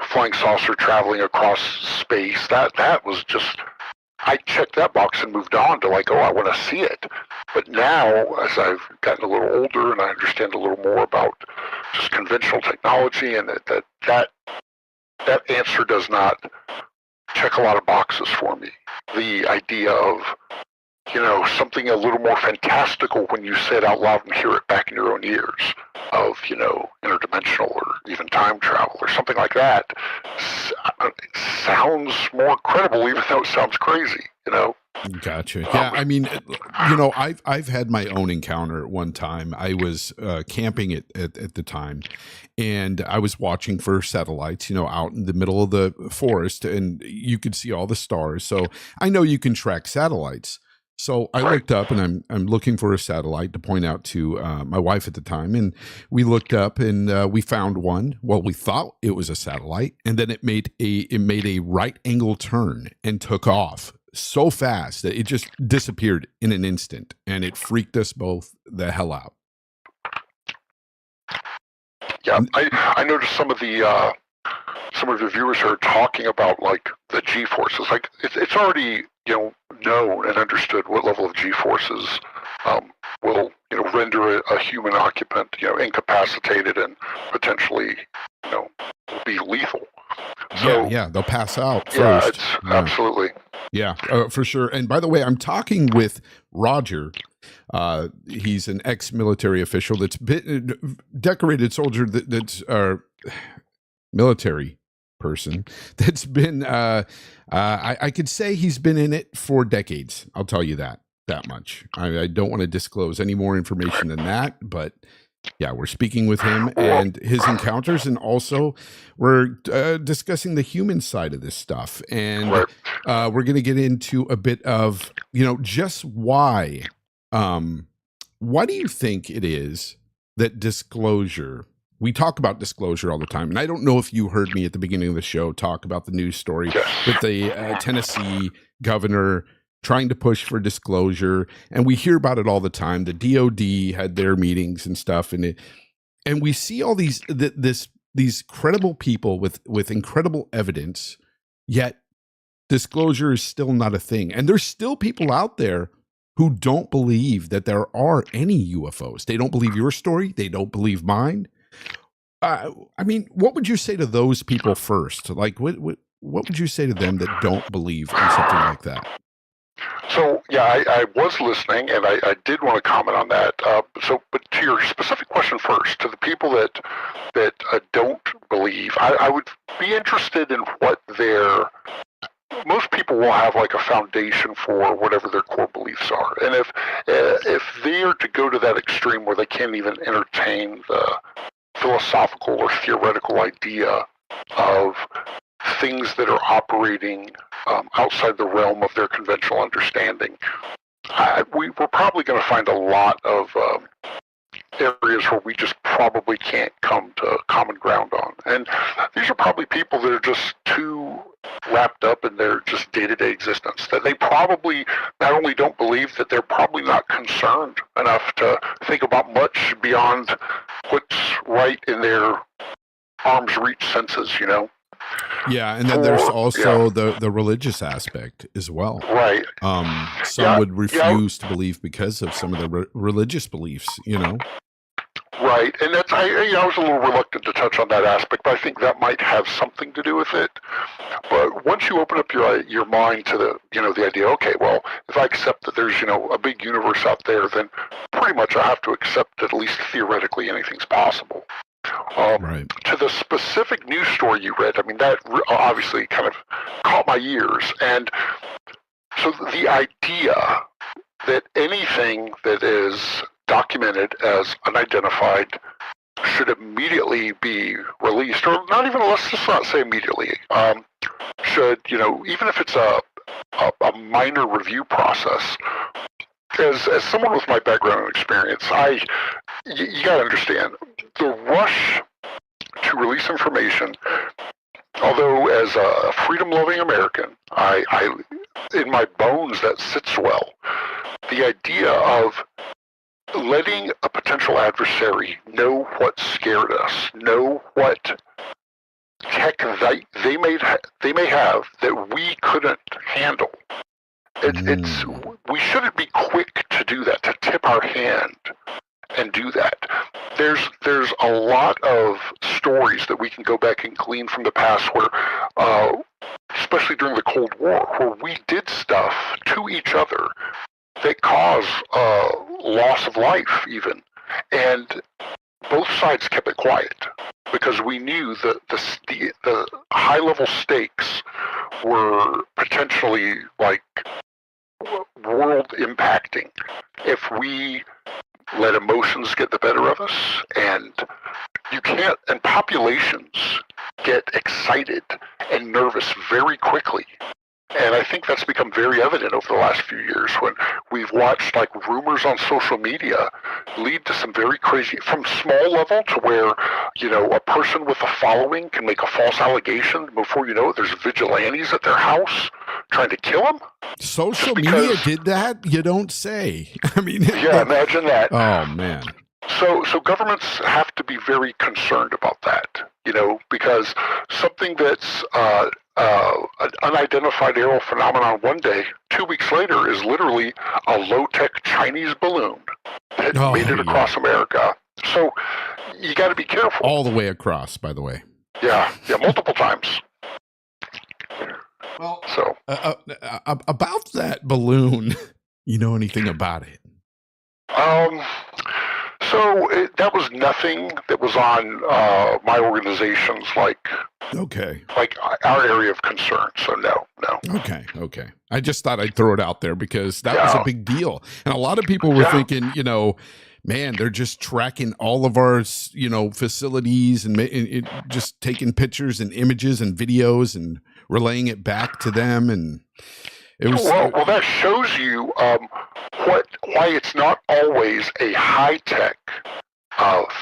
flying saucer traveling across space, that was just, I checked that box and moved on to like, oh, I want to see it. But now, as I've gotten a little older and I understand a little more about just conventional technology, and that answer does not check a lot of boxes for me. The idea of something a little more fantastical when you say it out loud and hear it back in your own ears, of, interdimensional or even time travel or something like that, sounds more credible, even though it sounds crazy, Gotcha. Yeah, I mean, I've had my own encounter at one time. I was camping at the time, and I was watching for satellites, out in the middle of the forest, and you could see all the stars. So I know you can track satellites. So I looked up, and I'm looking for a satellite to point out to my wife at the time, and we looked up, and we found one. Well, we thought it was a satellite, and then it made a right angle turn and took off so fast that it just disappeared in an instant, and it freaked us both the hell out. Yeah, I noticed some of the viewers are talking about like the G forces. Like it's already known and understood what level of G forces will render a human occupant incapacitated and potentially be lethal. So, yeah, they'll pass out yeah, first. Absolutely. Yeah, for sure. And by the way, I'm talking with Roger. He's an ex-military official that's been decorated soldier that's military person that's been I could say he's been in it for decades. I'll tell you that much. I don't want to disclose any more information than that, but yeah, we're speaking with him and his encounters, and also we're discussing the human side of this stuff, and we're going to get into a bit of just why do you think it is that disclosure, we talk about disclosure all the time, and I don't know if you heard me at the beginning of the show talk about the news story with the Tennessee governor trying to push for disclosure, and we hear about it all the time. The DOD had their meetings and stuff, and we see all these credible people with incredible evidence, yet disclosure is still not a thing. And there's still people out there who don't believe that there are any UFOs. They don't believe your story. They don't believe mine. I mean, what would you say to those people first? Like, what would you say to them that don't believe in something like that? So, yeah, I was listening, and I did want to comment on that. But to your specific question first, to the people that don't believe, I would be interested in what most people will have like a foundation for whatever their core beliefs are. And if they are to go to that extreme where they can't even entertain the philosophical or theoretical idea of things that are operating outside the realm of their conventional understanding, we're probably going to find a lot of areas where we just probably can't come to common ground on. And these are probably people that are just too wrapped up in their just day-to-day existence, that they probably not only don't believe, that they're probably not concerned enough to think about much beyond what's right in their arm's reach senses, Yeah, and then there's also the religious aspect as well. Right. Some would refuse to believe because of some of the religious beliefs, Right, and that's I was a little reluctant to touch on that aspect, but I think that might have something to do with it. But once you open up your mind to the idea, okay, well, if I accept that there's a big universe out there, then pretty much I have to accept that at least theoretically anything's possible. Right. To the specific news story you read, I mean, that obviously kind of caught my ears, and so the idea that anything that is documented as unidentified should immediately be released, or not even, let's just not say immediately, should, even if it's a minor review process, as someone with my background and experience, you got to understand the rush to release information. Although, as a freedom-loving American, I in my bones that sits well. The idea of letting a potential adversary know what scared us, know what tech they may have that we couldn't handle. We shouldn't be quick to do that, to tip our hand and do that. There's a lot of stories that we can go back and glean from the past where, especially during the Cold War, where we did stuff to each other that caused loss of life even. And both sides kept it quiet because we knew that the high-level stakes were potentially like world impacting if we let emotions get the better of us. And and populations get excited and nervous very quickly. And I think that's become very evident over the last few years when we've watched like rumors on social media lead to some very crazy, from small level to where, a person with a following can make a false allegation. Before you know it, there's vigilantes at their house trying to kill them. Social media did that? You don't say. I mean, yeah, imagine that. Oh, man. So governments have to be very concerned about that, because something that's an unidentified aerial phenomenon one day, 2 weeks later, is literally a low-tech Chinese balloon that made it across America. So you got to be careful. All the way across, by the way. Yeah, multiple times. Well, so about that balloon, you know anything about it? So that was nothing that was on my organization's like our area of concern. So no. Okay. I just thought I'd throw it out there because that was a big deal, and a lot of people were thinking, man, they're just tracking all of our, facilities and just taking pictures and images and videos and relaying it back to them, and it was well that shows you why it's not always a high-tech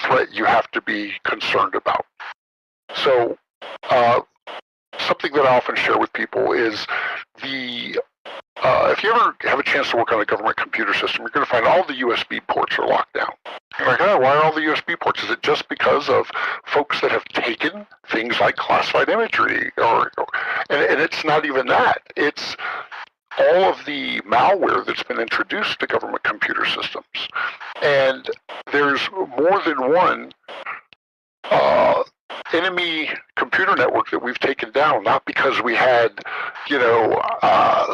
threat you have to be concerned about. So something that I often share with people is if you ever have a chance to work on a government computer system, you're going to find all the USB ports are locked down. You're like, why are all the USB ports? Is it just because of folks that have taken things like classified imagery? And it's not even that. It's all of the malware that's been introduced to government computer systems. And there's more than one enemy computer network that we've taken down, not because we had,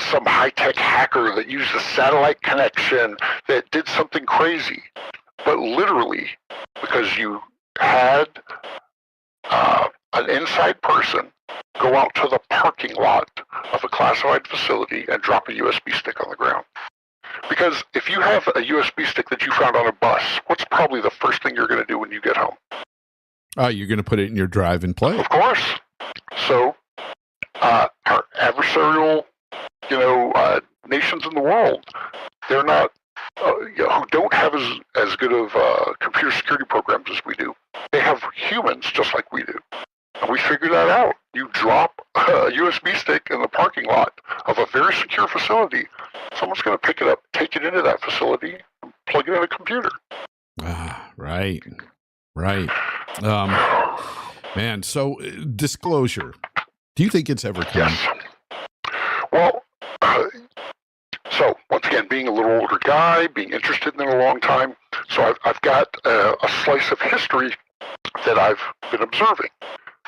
some high-tech hacker that used a satellite connection that did something crazy, but literally because you had an inside person go out to the parking lot of a classified facility and drop a USB stick on the ground. Because if you have a USB stick that you found on a bus, what's probably the first thing you're going to do when you get home? You're going to put it in your drive and play. Of course. So our adversarial, nations in the world, they're not, who don't have as good of computer security programs as we do. They have humans just like we do. And we figured that out. You drop a USB stick in the parking lot of a very secure facility, someone's going to pick it up, take it into that facility, and plug it in a computer. Right. Man, so disclosure. Do you think it's ever coming? Yes. Well, so once again, being a little older guy, being interested in it a long time, so I've got a slice of history that I've been observing.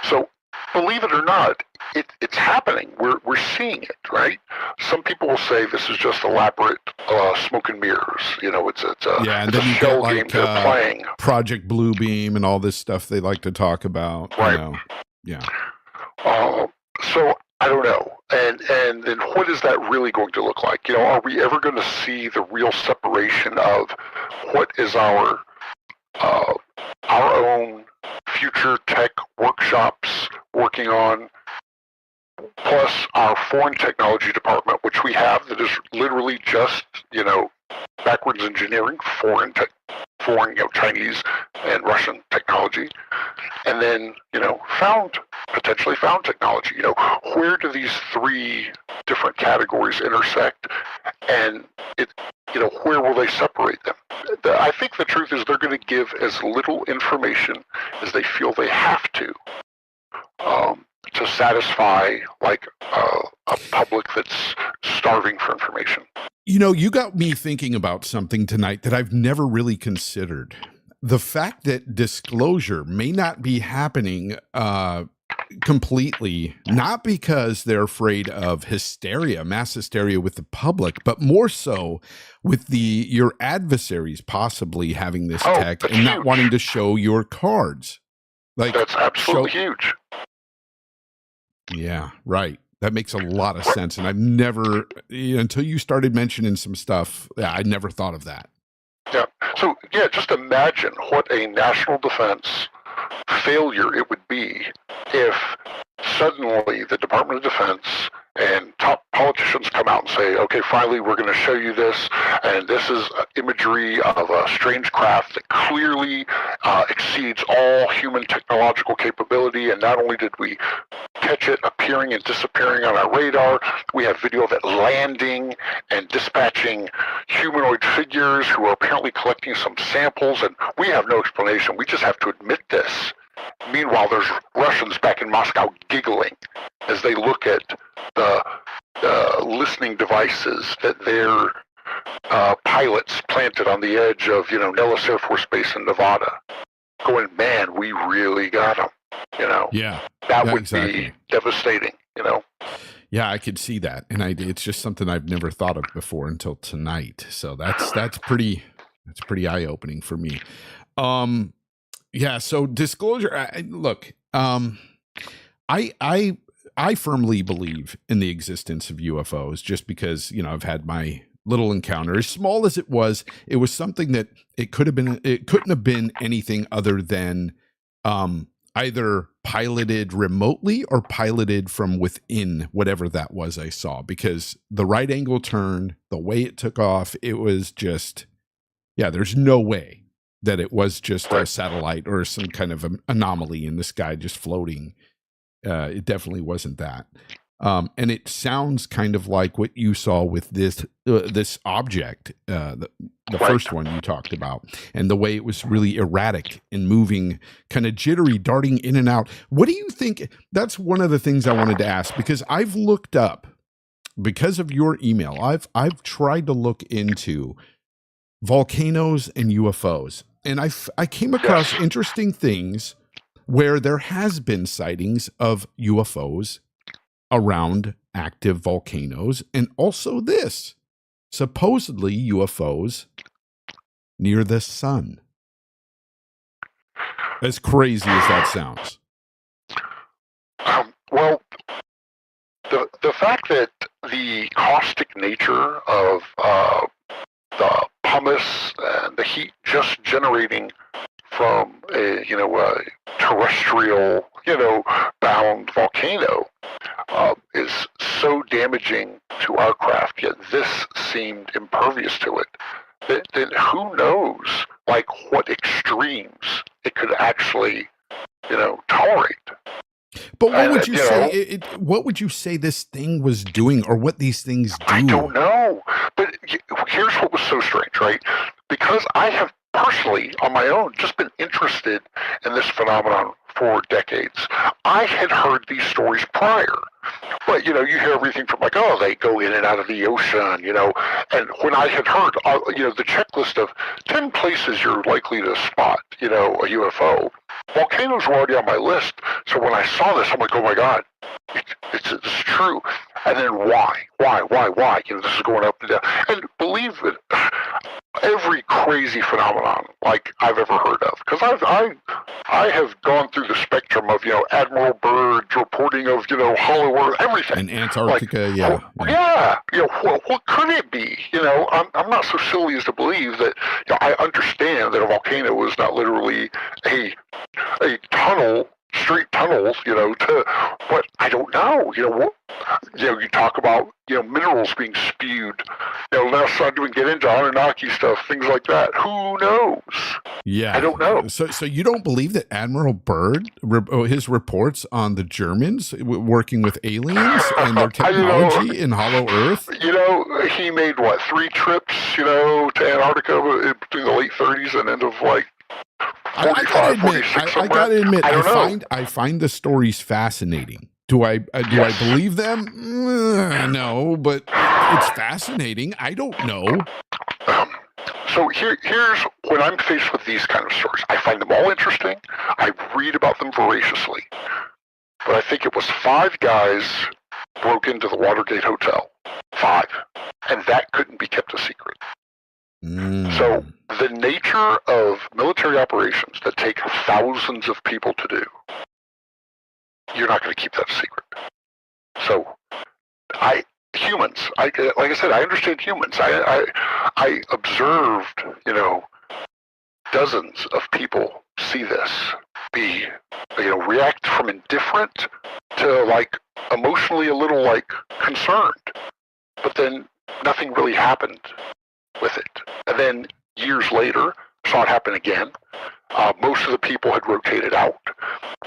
So believe it or not, it's happening. We're seeing it, right? Some people will say this is just elaborate smoke and mirrors. It's and it's then a you shell got game they're playing. Project Bluebeam and all this stuff they like to talk about. Right. Yeah. So I don't know. And then what is that really going to look like? Are we ever going to see the real separation of what is our own future tech workshops working on plus our foreign technology department, which we have, that is literally just, backwards engineering foreign, Chinese and Russian technology, and then, potentially found technology. Where do these three different categories intersect, and where will they separate them? I think the truth is they're going to give as little information as they feel they have to satisfy a public that's starving for information. You got me thinking about something tonight that I've never really considered. The fact that disclosure may not be happening completely, not because they're afraid of hysteria, mass hysteria with the public, but more so with your adversaries possibly having this tech and not wanting to show your cards. That's absolutely huge. Yeah, right. That makes a lot of sense. And I've never, until you started mentioning some stuff, I never thought of that. Yeah. So, just imagine what a national defense failure it would be if suddenly the Department of Defense and top politicians come out and say, okay, finally, we're going to show you this, and this is imagery of a strange craft that clearly exceeds all human technological capability, and not only did we catch it appearing and disappearing on our radar, we have video of it landing and dispatching humanoid figures who are apparently collecting some samples, and we have no explanation. We just have to admit this. Meanwhile, there's Russians back in Moscow giggling as they look at the listening devices that their pilots planted on the edge of, Nellis Air Force Base in Nevada, going, man, we really got them. Yeah, that would be devastating. Yeah, I could see that, and it's just something I've never thought of before until tonight. So that's pretty eye opening for me. Yeah. So disclosure. Look, I firmly believe in the existence of UFOs, just because I've had my little encounter. As small as it was something that it couldn't have been anything other than either piloted remotely or piloted from within whatever that was I saw, because the right angle turn, the way it took off, it was just, there's no way that it was just a satellite or some kind of anomaly in the sky just floating. It definitely wasn't that. And it sounds kind of like what you saw with this object, the first one you talked about, and the way it was really erratic and moving, kind of jittery, darting in and out. What do you think? That's one of the things I wanted to ask, because I've looked up, because of your email, I've tried to look into volcanoes and UFOs, and I came across interesting things where there has been sightings of UFOs around active volcanoes, and also this, supposedly UFOs near the sun. As crazy as that sounds. Well, the fact that the caustic nature of the pumice and the heat just generating from a terrestrial bound volcano is so damaging to our craft, yet this seemed impervious to it. Then who knows what extremes it could actually tolerate. But what would you say? What would you say this thing was doing, or what these things do? I don't know. But here's what was so strange, right? Because I have personally, on my own, just been interested in this phenomenon for decades. I had heard these stories prior. But, you hear everything from they go in and out of the ocean, and when I had heard, the checklist of 10 places you're likely to spot, a UFO, volcanoes were already on my list. So when I saw this, I'm like, oh my God, it's true. And then why? This is going up and down. And believe it, every crazy phenomenon I've ever heard of, because I have gone through the spectrum of Admiral Byrd's reporting of hollow earth, everything. And Antarctica, what could it be? I'm not so silly as to believe that. I understand that a volcano is not literally a tunnel, straight tunnels, but I I don't know. You talk about minerals being spewed. Now starting to get into Anunnaki stuff, things like that. Who knows? Yeah, I don't know. So you don't believe that Admiral Byrd, his reports on the Germans working with aliens and their technology in Hollow Earth? He made 3 trips, to Antarctica between the late 30s and end of 45, 46 somewhere. I gotta admit, I don't know. I find the stories fascinating. Do I believe them? No, but it's fascinating. I don't know. So here's when I'm faced with these kind of stories. I find them all interesting. I read about them voraciously. But I think it was 5 guys broke into the Watergate Hotel. 5. And that couldn't be kept a secret. So the nature of military operations that take thousands of people to do, you're not going to keep that a secret. So humans, like I said, I understand humans. I observed, dozens of people see this, react from indifferent to emotionally a little concerned, but then nothing really happened with it. And then years later, saw it happen again. Most of the people had rotated out,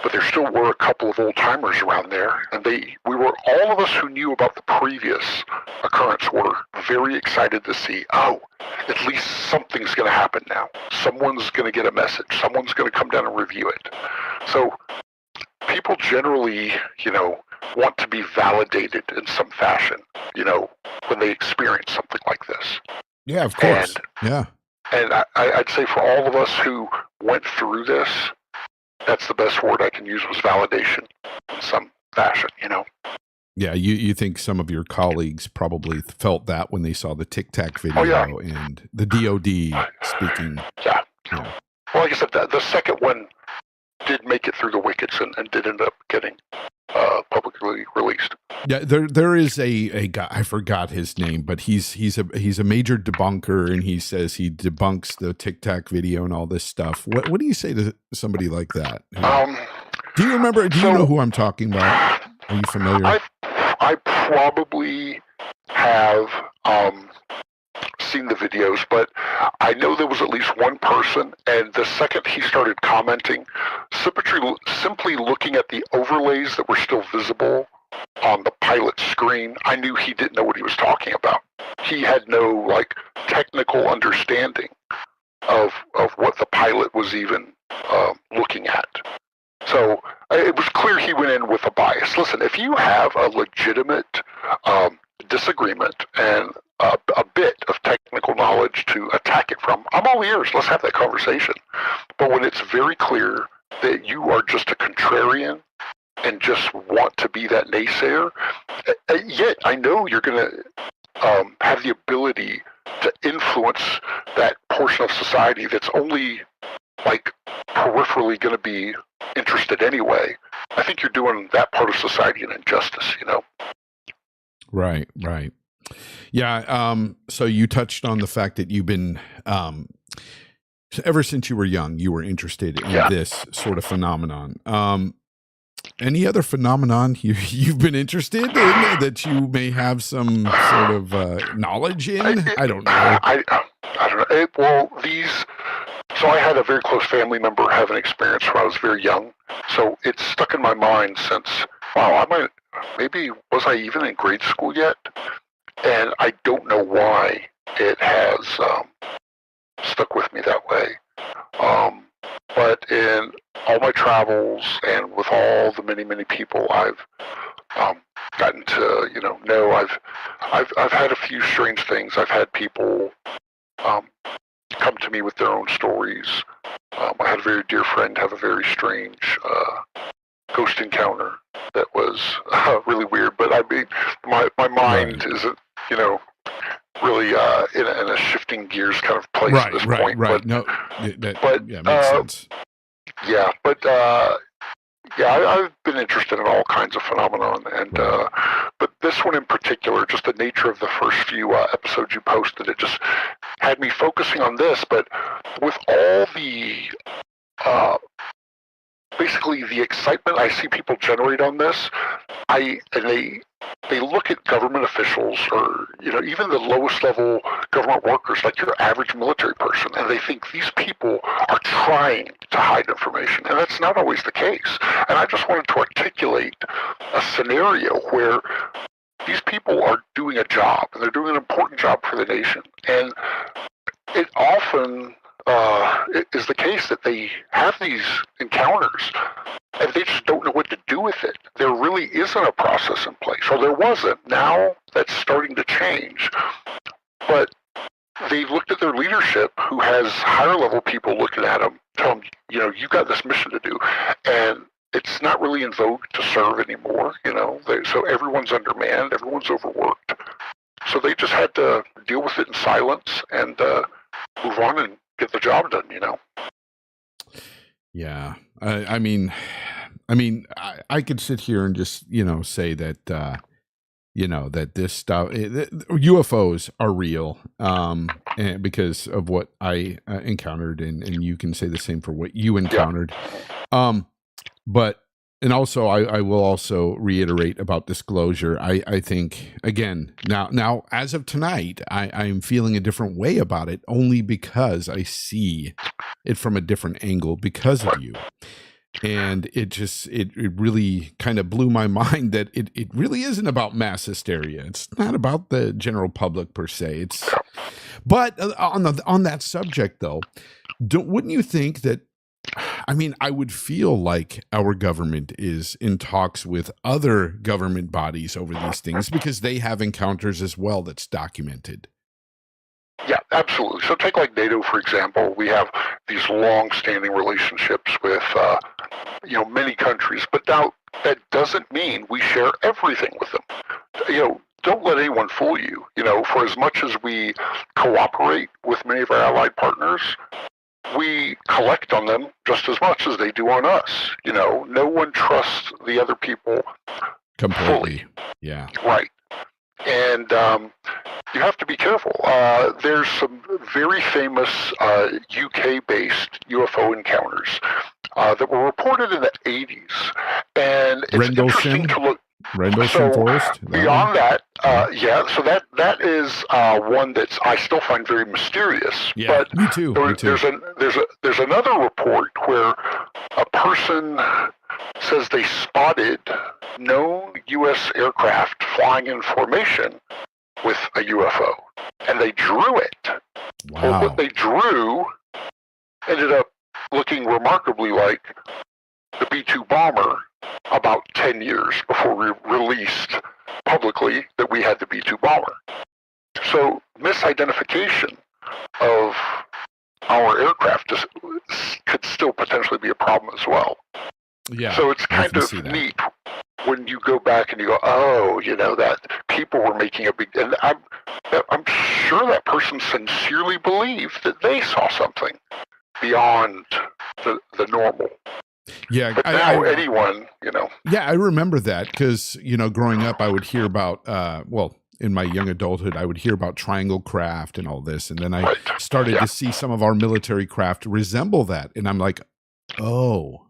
but there still were a couple of old timers around there, and all of us who knew about the previous occurrence were very excited to see, at least something's going to happen now. Someone's going to get a message. Someone's going to come down and review it. So people generally, want to be validated in some fashion, when they experience something like this. Yeah, of course. And I'd say for all of us who went through this, that's the best word I can use, was validation in some fashion, Yeah, you think some of your colleagues probably felt that when they saw the Tic Tac video and the DOD speaking. Yeah. Well, like I said, the second one did make it through the wickets and did end up getting publicly released. Yeah, there is a guy, I forgot his name, but he's a major debunker, and he says he debunks the Tic Tac video and all this stuff. What do you say to somebody like that? Do you remember? Do you know who I'm talking about? Are you familiar? I probably have seen the videos, but I know there was at least one person, and the second he started commenting, simply looking at the overlays that were still visible on the pilot's screen, I knew he didn't know what he was talking about. He had no technical understanding of what the pilot was even looking at. So it was clear he went in with a bias. Listen, if you have a legitimate disagreement and a bit of technical knowledge to attack it from, I'm all ears. Let's have that conversation. But when it's very clear that you are just a contrarian and just want to be that naysayer, yet I know you're going to have the ability to influence that portion of society that's only peripherally going to be interested anyway. I think you're doing that part of society an injustice, Right. Yeah. So you touched on the fact that you've been, ever since you were young, you were interested in this sort of phenomenon. Any other phenomenon you've been interested in that you may have some sort of knowledge in? I don't know. I don't know. So I had a very close family member have an experience when I was very young. So it's stuck in my mind since, was I even in grade school yet? And I don't know why it has stuck with me that way. But in all my travels and with all the many, many people I've gotten to, know, I've had a few strange things. I've had people come to me with their own stories. I had a very dear friend have a very strange ghost encounter that was really weird. But I mean, my mind isn't, really in a shifting gears kind of place at this point. Right. But makes sense. Yeah, but I've been interested in all kinds of phenomenon, and but this one in particular, just the nature of the first few episodes you posted, it just had me focusing on this. But with all the basically the excitement I see people generate on this, they look at government officials or even the lowest level government workers, like your average military person, and they think these people are trying to hide information, and that's not always the case. And I just wanted to articulate a scenario where these people are doing a job, and they're doing an important job for the nation, and it often it is the case that they have these encounters and they just don't know what to do with it. There really isn't a process in place, or there wasn't. Now that's starting to change. But they looked at their leadership, who has higher level people looking at them, tell them, you've got this mission to do. And it's not really in vogue to serve anymore, so everyone's undermanned, everyone's overworked. So they just had to deal with it in silence and move on and get the job done, Yeah. I mean, I could sit here and just, say that, that this stuff, UFOs are real, and because of what I encountered, and you can say the same for what you encountered. Yeah. And also, I will also reiterate about disclosure. I think, again, now as of tonight, I'm feeling a different way about it, only because I see it from a different angle because of you. And it really kind of blew my mind that it really isn't about mass hysteria. It's not about the general public per se. But on that subject, though, wouldn't you think that, I would feel like our government is in talks with other government bodies over these things because they have encounters as well that's documented. Yeah, absolutely. So take like NATO, for example. We have these long-standing relationships with, many countries. But now that doesn't mean we share everything with them. Don't let anyone fool you. For as much as we cooperate with many of our allied partners, we collect on them just as much as they do on us. No one trusts the other people completely. Fully. Yeah. Right. And you have to be careful. There's some very famous UK-based UFO encounters that were reported in the 80s. And it's interesting to look. Rendlesham Forest? Beyond that, so that is one that I still find very mysterious. Yeah, but me too. There's another report where a person says they spotted known U.S. aircraft flying in formation with a UFO, and they drew it. Wow. Well, what they drew ended up looking remarkably like the B-2 bomber about 10 years before we released publicly that we had the B-2 bomber. So misidentification of our aircraft could still potentially be a problem as well. Yeah. So it's kind of neat when you go back and you go, that people were making a big, and I'm sure that person sincerely believed that they saw something beyond the normal. Yeah, but now anyone, Yeah, I remember that because, growing up, I would hear about, in my young adulthood, I would hear about triangle craft and all this. And then I started to see some of our military craft resemble that. And I'm like, oh,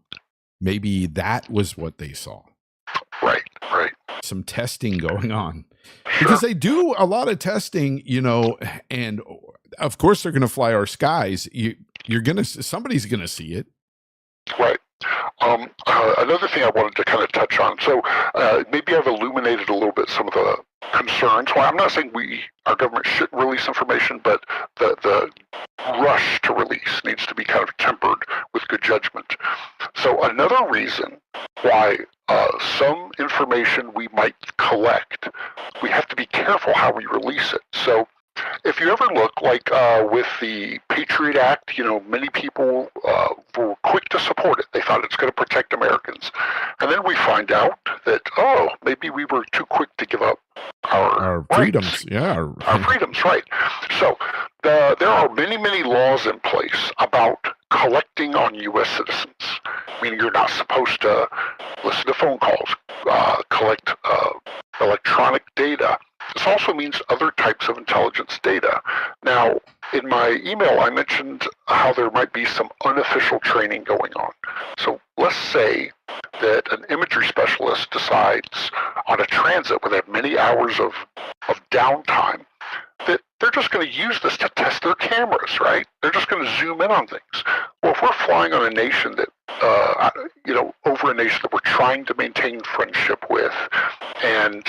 maybe that was what they saw. Right. Some testing going on. Because they do a lot of testing, and of course they're going to fly our skies. Somebody's going to see it. Right. Another thing I wanted to kind of touch on, so maybe I've illuminated a little bit some of the concerns. Well, I'm not saying our government shouldn't release information, but the rush to release needs to be kind of tempered with good judgment. So another reason why some information we might collect, we have to be careful how we release it. So if you ever look, like with the Patriot Act, many people were quick to support it. They thought it's going to protect Americans. And then we find out that, maybe we were too quick to give up our freedoms. Rights. Yeah. Our freedoms, right. So there are many, many laws in place about collecting on U.S. citizens. Meaning you're not supposed to listen to phone calls, collect electronic data. this also means other types of intelligence data. Now, in my email, I mentioned how there might be some unofficial training going on. So let's say that an imagery specialist decides on a transit where they have many hours of downtime that they're just going to use this to test their cameras, right? They're just going to zoom in on things. Well, if we're flying on a nation that, over a nation that we're trying to maintain friendship with, and,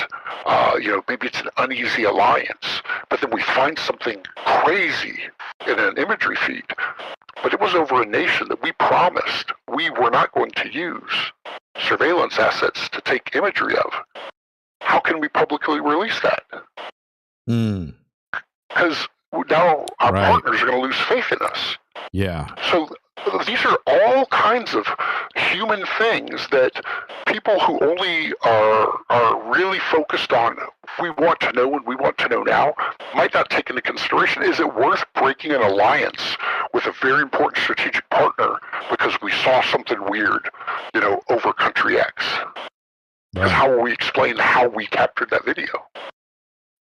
maybe it's an uneasy alliance, but then we find something crazy in an imagery feed, but it was over a nation that we promised we were not going to use surveillance assets to take imagery of, how can we publicly release that? Because now our partners are going to lose faith in us. Yeah. So these are all kinds of human things that people who only are really focused on we want to know and we want to know now might not take into consideration. Is it worth breaking an alliance with a very important strategic partner because we saw something weird, over country X? Because how will we explain how we captured that video?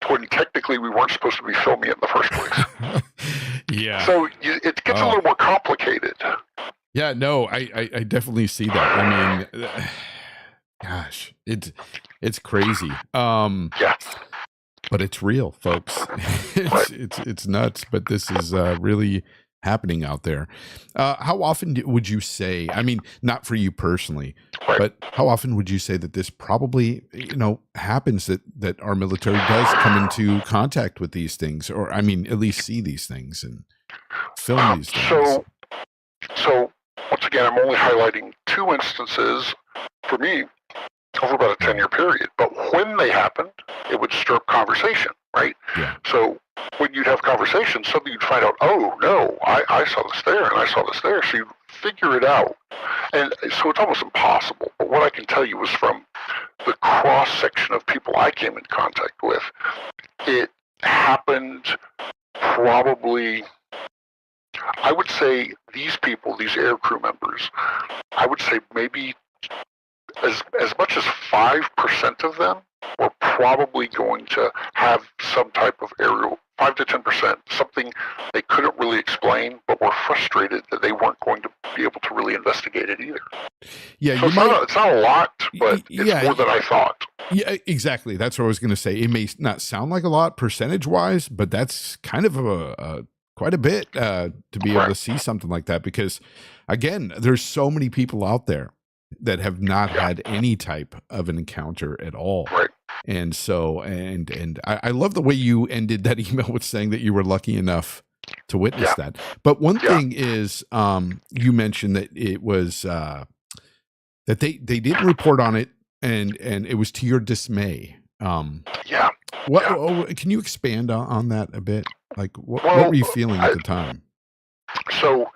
When technically we weren't supposed to be filming it in the first place. Yeah. So it gets a little more complicated. Yeah, no, I definitely see that. I mean, gosh, it's crazy. Yeah. But it's real, folks. It's nuts, but this is really happening out there. How often would you say, I mean, not for you personally, but how often would you say that this probably, happens, that our military does come into contact with these things, or, I mean, at least see these things and film these things? So once again, I'm only highlighting 2 instances for me over about a 10-year period. But when they happened, it would stir up conversation, right? Yeah. So when you'd have conversations, suddenly you'd find out, oh, no, I saw this there and I saw this there. So you figure it out. And so it's almost impossible. But what I can tell you is from the cross-section of people I came in contact with, it happened probably, I would say these people, these air crew members, I would say maybe as much as 5% of them were probably going to have some type of aerial, 5 to 10%, something they couldn't really explain, but were frustrated that they weren't going to be able to really investigate it either. Yeah, so it's not a lot, but it's more than I thought. Yeah, exactly. That's what I was going to say. It may not sound like a lot percentage-wise, but that's kind of quite a bit to be able to see something like that, because, again, there's so many people out there that have not had any type of an encounter at all. Right. And so, and I love the way you ended that email with saying that you were lucky enough to witness that. But one thing is, you mentioned that it was, that they didn't report on it, and it was to your dismay. What can you expand on that a bit? Like, what were you feeling at the time? So,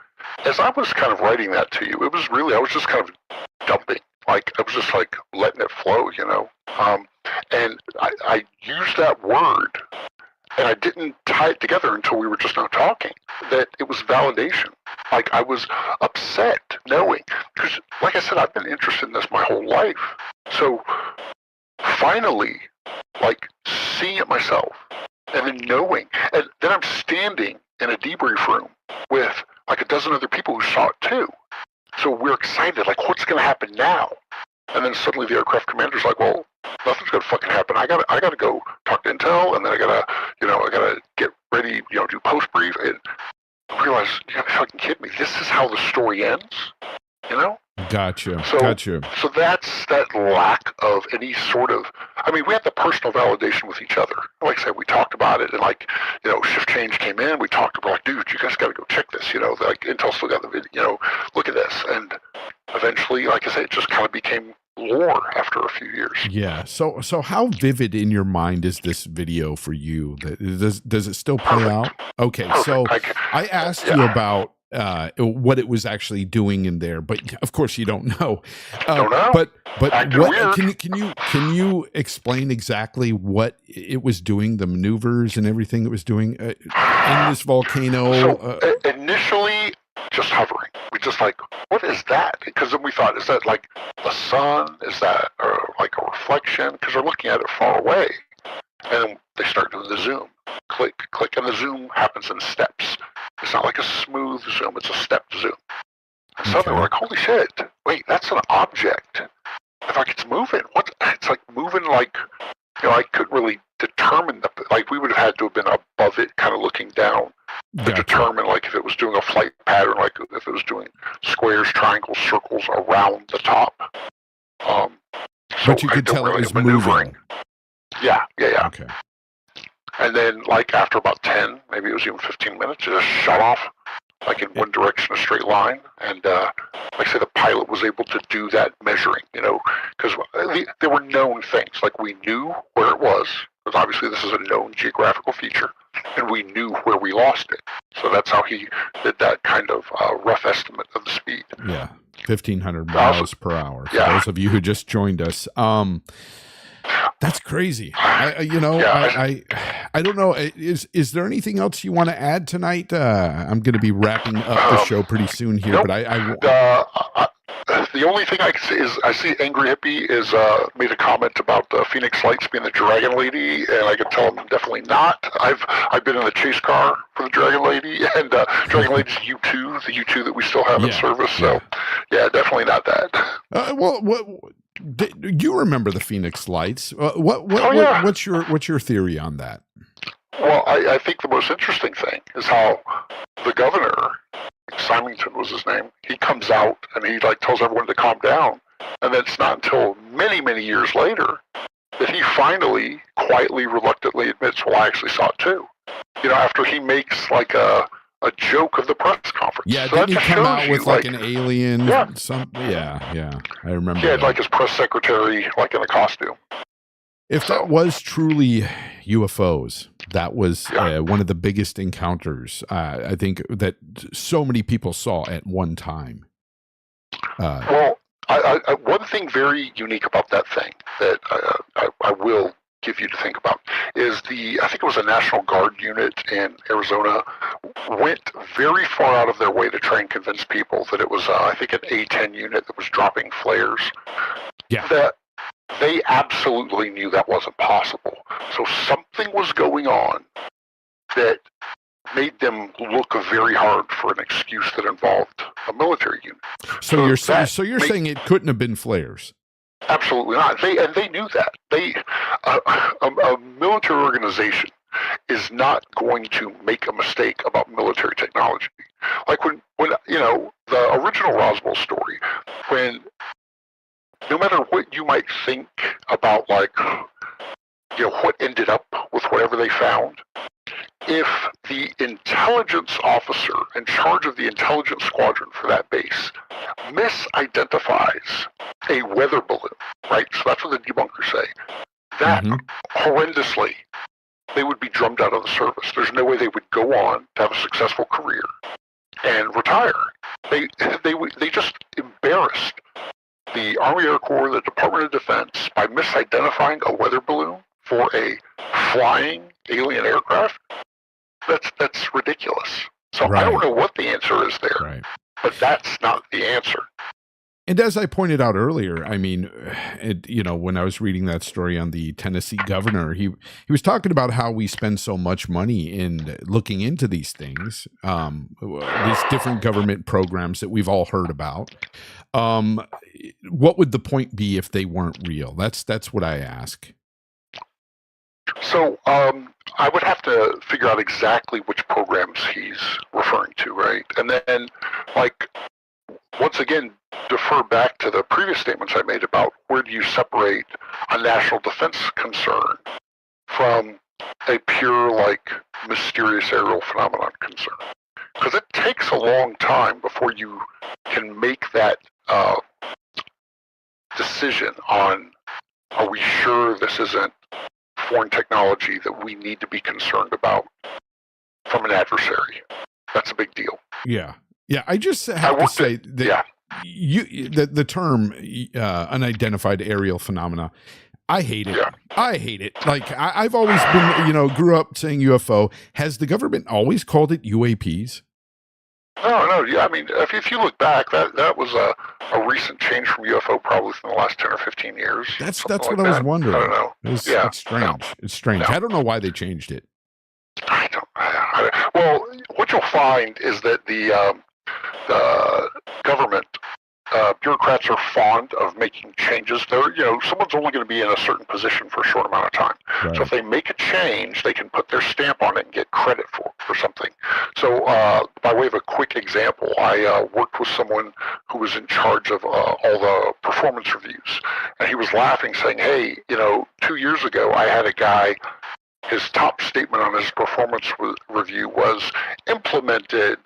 as I was kind of writing that to you, it was really, I was just kind of dumping. Like, I was just like letting it flow, and I used that word, and I didn't tie it together until we were just now talking, that it was validation. Like, I was upset knowing, because like I said, I've been interested in this my whole life. So finally, like, seeing it myself, and then knowing, and then I'm standing in a debrief room with like a dozen other people who saw it too. So we're excited, like, what's going to happen now? And then suddenly the aircraft commander's like, well, nothing's going to fucking happen. I gotta go talk to intel, and then I gotta get ready, do post brief, and realize, you gotta be fucking kidding me. This is how the story ends, Gotcha. So that's that lack of any sort of, I mean, we had the personal validation with each other. Like I said, we talked about it, and shift change came in, we talked about, like, dude, you guys got to go check this, like, Intel still got the video, look at this. And eventually, like I said, it just kind of became lore after a few years. Yeah. So how vivid in your mind is this video for you? Does it still play out? Okay. Perfect. So I asked you about what it was actually doing in there, but of course you don't know. But what can you explain exactly what it was doing, the maneuvers and everything it was doing in this volcano? So initially, just hovering. We just like, what is that? Because then we thought, is that like the sun? Is that like a reflection? Because we're looking at it far away. and they start doing the zoom. Click, click, and the zoom happens in steps. It's not like a smooth zoom, it's a stepped zoom. And suddenly we're like, holy shit, wait, that's an object. It's like it's moving. What? It's like moving like, I couldn't really determine like we would have had to have been above it, kind of looking down to determine like if it was doing a flight pattern, like if it was doing squares, triangles, circles around the top. But you could tell it was moving. Yeah. Okay. And then, like, after about 10, maybe it was even 15 minutes, it just shut off, like, in one direction, a straight line. And, like I said, the pilot was able to do that measuring, because there were known things. Like, we knew where it was, because obviously this is a known geographical feature, and we knew where we lost it. So that's how he did that kind of rough estimate of the speed. Yeah, 1,500 miles per hour. For those of you who just joined us. That's crazy. I don't know. Is there anything else you want to add tonight? I'm going to be wrapping up the show pretty soon here, nope. but the only thing I can say is I see Angry Hippie is made a comment about the Phoenix Lights being the Dragon Lady, and I can tell him definitely not. I've been in the chase car for the Dragon Lady, and Dragon Lady's U2, the U2 that we still have in service. So, yeah, definitely not that. You remember the Phoenix Lights? What's your theory on that? Well, I think the most interesting thing is how the governor, Symington was his name, he comes out and he tells everyone to calm down, and then it's not until many, many years later that he finally, quietly, reluctantly admits, well, I actually saw it too. After he makes a joke of the press conference. Yeah, so didn't he come out with an alien? Yeah. I remember. He had his press secretary in a costume. If that was truly UFOs, that was one of the biggest encounters I think that so many people saw at one time. Well, one thing very unique about that thing that I will give you to think about is I think it was a National Guard unit in Arizona went very far out of their way to try and convince people that it was, I think, an A-10 unit that was dropping flares. Yeah. That they absolutely knew that wasn't possible. So something was going on that made them look very hard for an excuse that involved a military unit. So you're saying it couldn't have been flares? Absolutely not. They knew that. A military organization is not going to make a mistake about military technology. Like when the original Roswell story, when no matter what you might think about what ended up with whatever they found, if the intelligence officer in charge of the intelligence squadron for that base misidentifies a weather balloon, right? So that's what the debunkers say. That horrendously, they would be drummed out of the service. There's no way they would go on to have a successful career and retire. They just embarrassed the Army Air Corps, the Department of Defense, by misidentifying a weather balloon for a flying alien aircraft. That's ridiculous. So I don't know what the answer is there, but that's not the answer. And as I pointed out earlier, I mean, when I was reading that story on the Tennessee governor, he was talking about how we spend so much money in looking into these things, these different government programs that we've all heard about. What would the point be if they weren't real? That's what I ask. So I would have to figure out exactly which programs he's referring to, right? And then, once again, defer back to the previous statements I made about where do you separate a national defense concern from a pure, mysterious aerial phenomenon concern. Because it takes a long time before you can make that decision on, are we sure this isn't foreign technology that we need to be concerned about from an adversary? That's a big deal. Yeah. Yeah, I just have to say that the term unidentified aerial phenomena, I hate it. Yeah. I hate it. I've always been, grew up saying UFO. Has the government always called it UAPs? No. Yeah, I mean, if you look back, that was a recent change from UFO, probably within the last 10 or 15 years. That's something what like I was that. wondering. I don't know. Yeah. It's strange. No, It's strange. no. I don't know why they changed it. I don't. Well, what you'll find is that the government bureaucrats are fond of making changes. Someone's only going to be in a certain position for a short amount of time. Right. So if they make a change, they can put their stamp on it and get credit for something. So by way of a quick example, I worked with someone who was in charge of all the performance reviews, and he was laughing, saying, "Hey, 2 years ago, I had a guy. His top statement on his performance review was implemented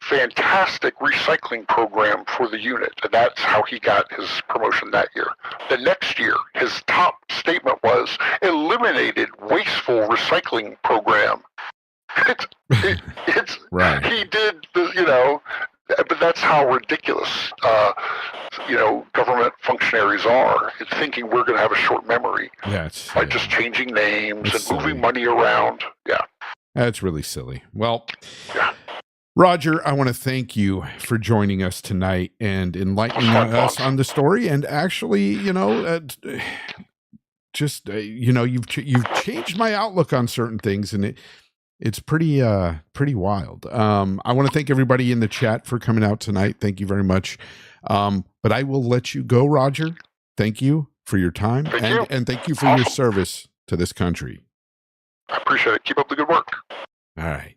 fantastic recycling program for the unit." And that's how he got his promotion that year. The next year, his top statement was eliminated wasteful recycling program. It's right. He did but that's how ridiculous government functionaries are. It's thinking we're going to have a short memory by just changing names and moving money around. Yeah, that's really silly. Well, yeah. Roger, I want to thank you for joining us tonight and enlightening us on the story. And actually, you've changed my outlook on certain things, and it's pretty wild. I want to thank everybody in the chat for coming out tonight. Thank you very much. But I will let you go, Roger. Thank you for your time, and thank you for your service to this country. I appreciate it. Keep up the good work. All right.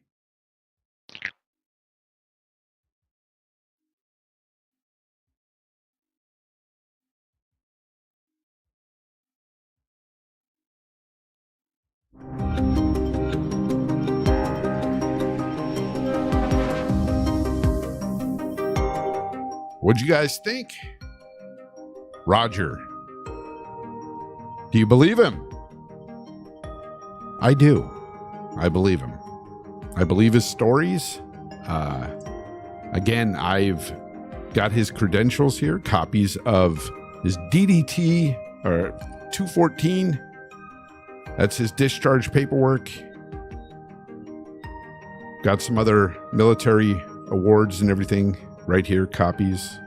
What'd you guys think? Roger, do you believe him? I do. I believe him. I believe his stories. Again, I've got his credentials here, copies of his DDT or 214. That's his discharge paperwork. Got some other military awards and everything right here, copies.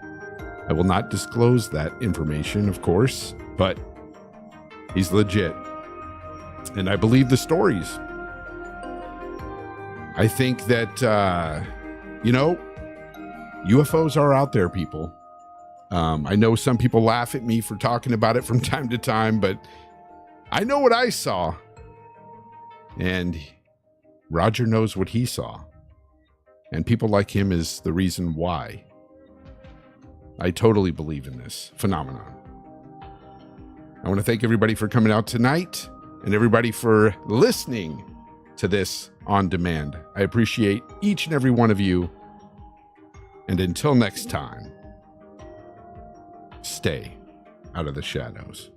I will not disclose that information, of course, but he's legit. And I believe the stories. I think that, UFOs are out there, people. I know some people laugh at me for talking about it from time to time, but I know what I saw. And Roger knows what he saw. And people like him is the reason why. I totally believe in this phenomenon. I want to thank everybody for coming out tonight and everybody for listening to this on demand. I appreciate each and every one of you. And until next time, stay out of the shadows.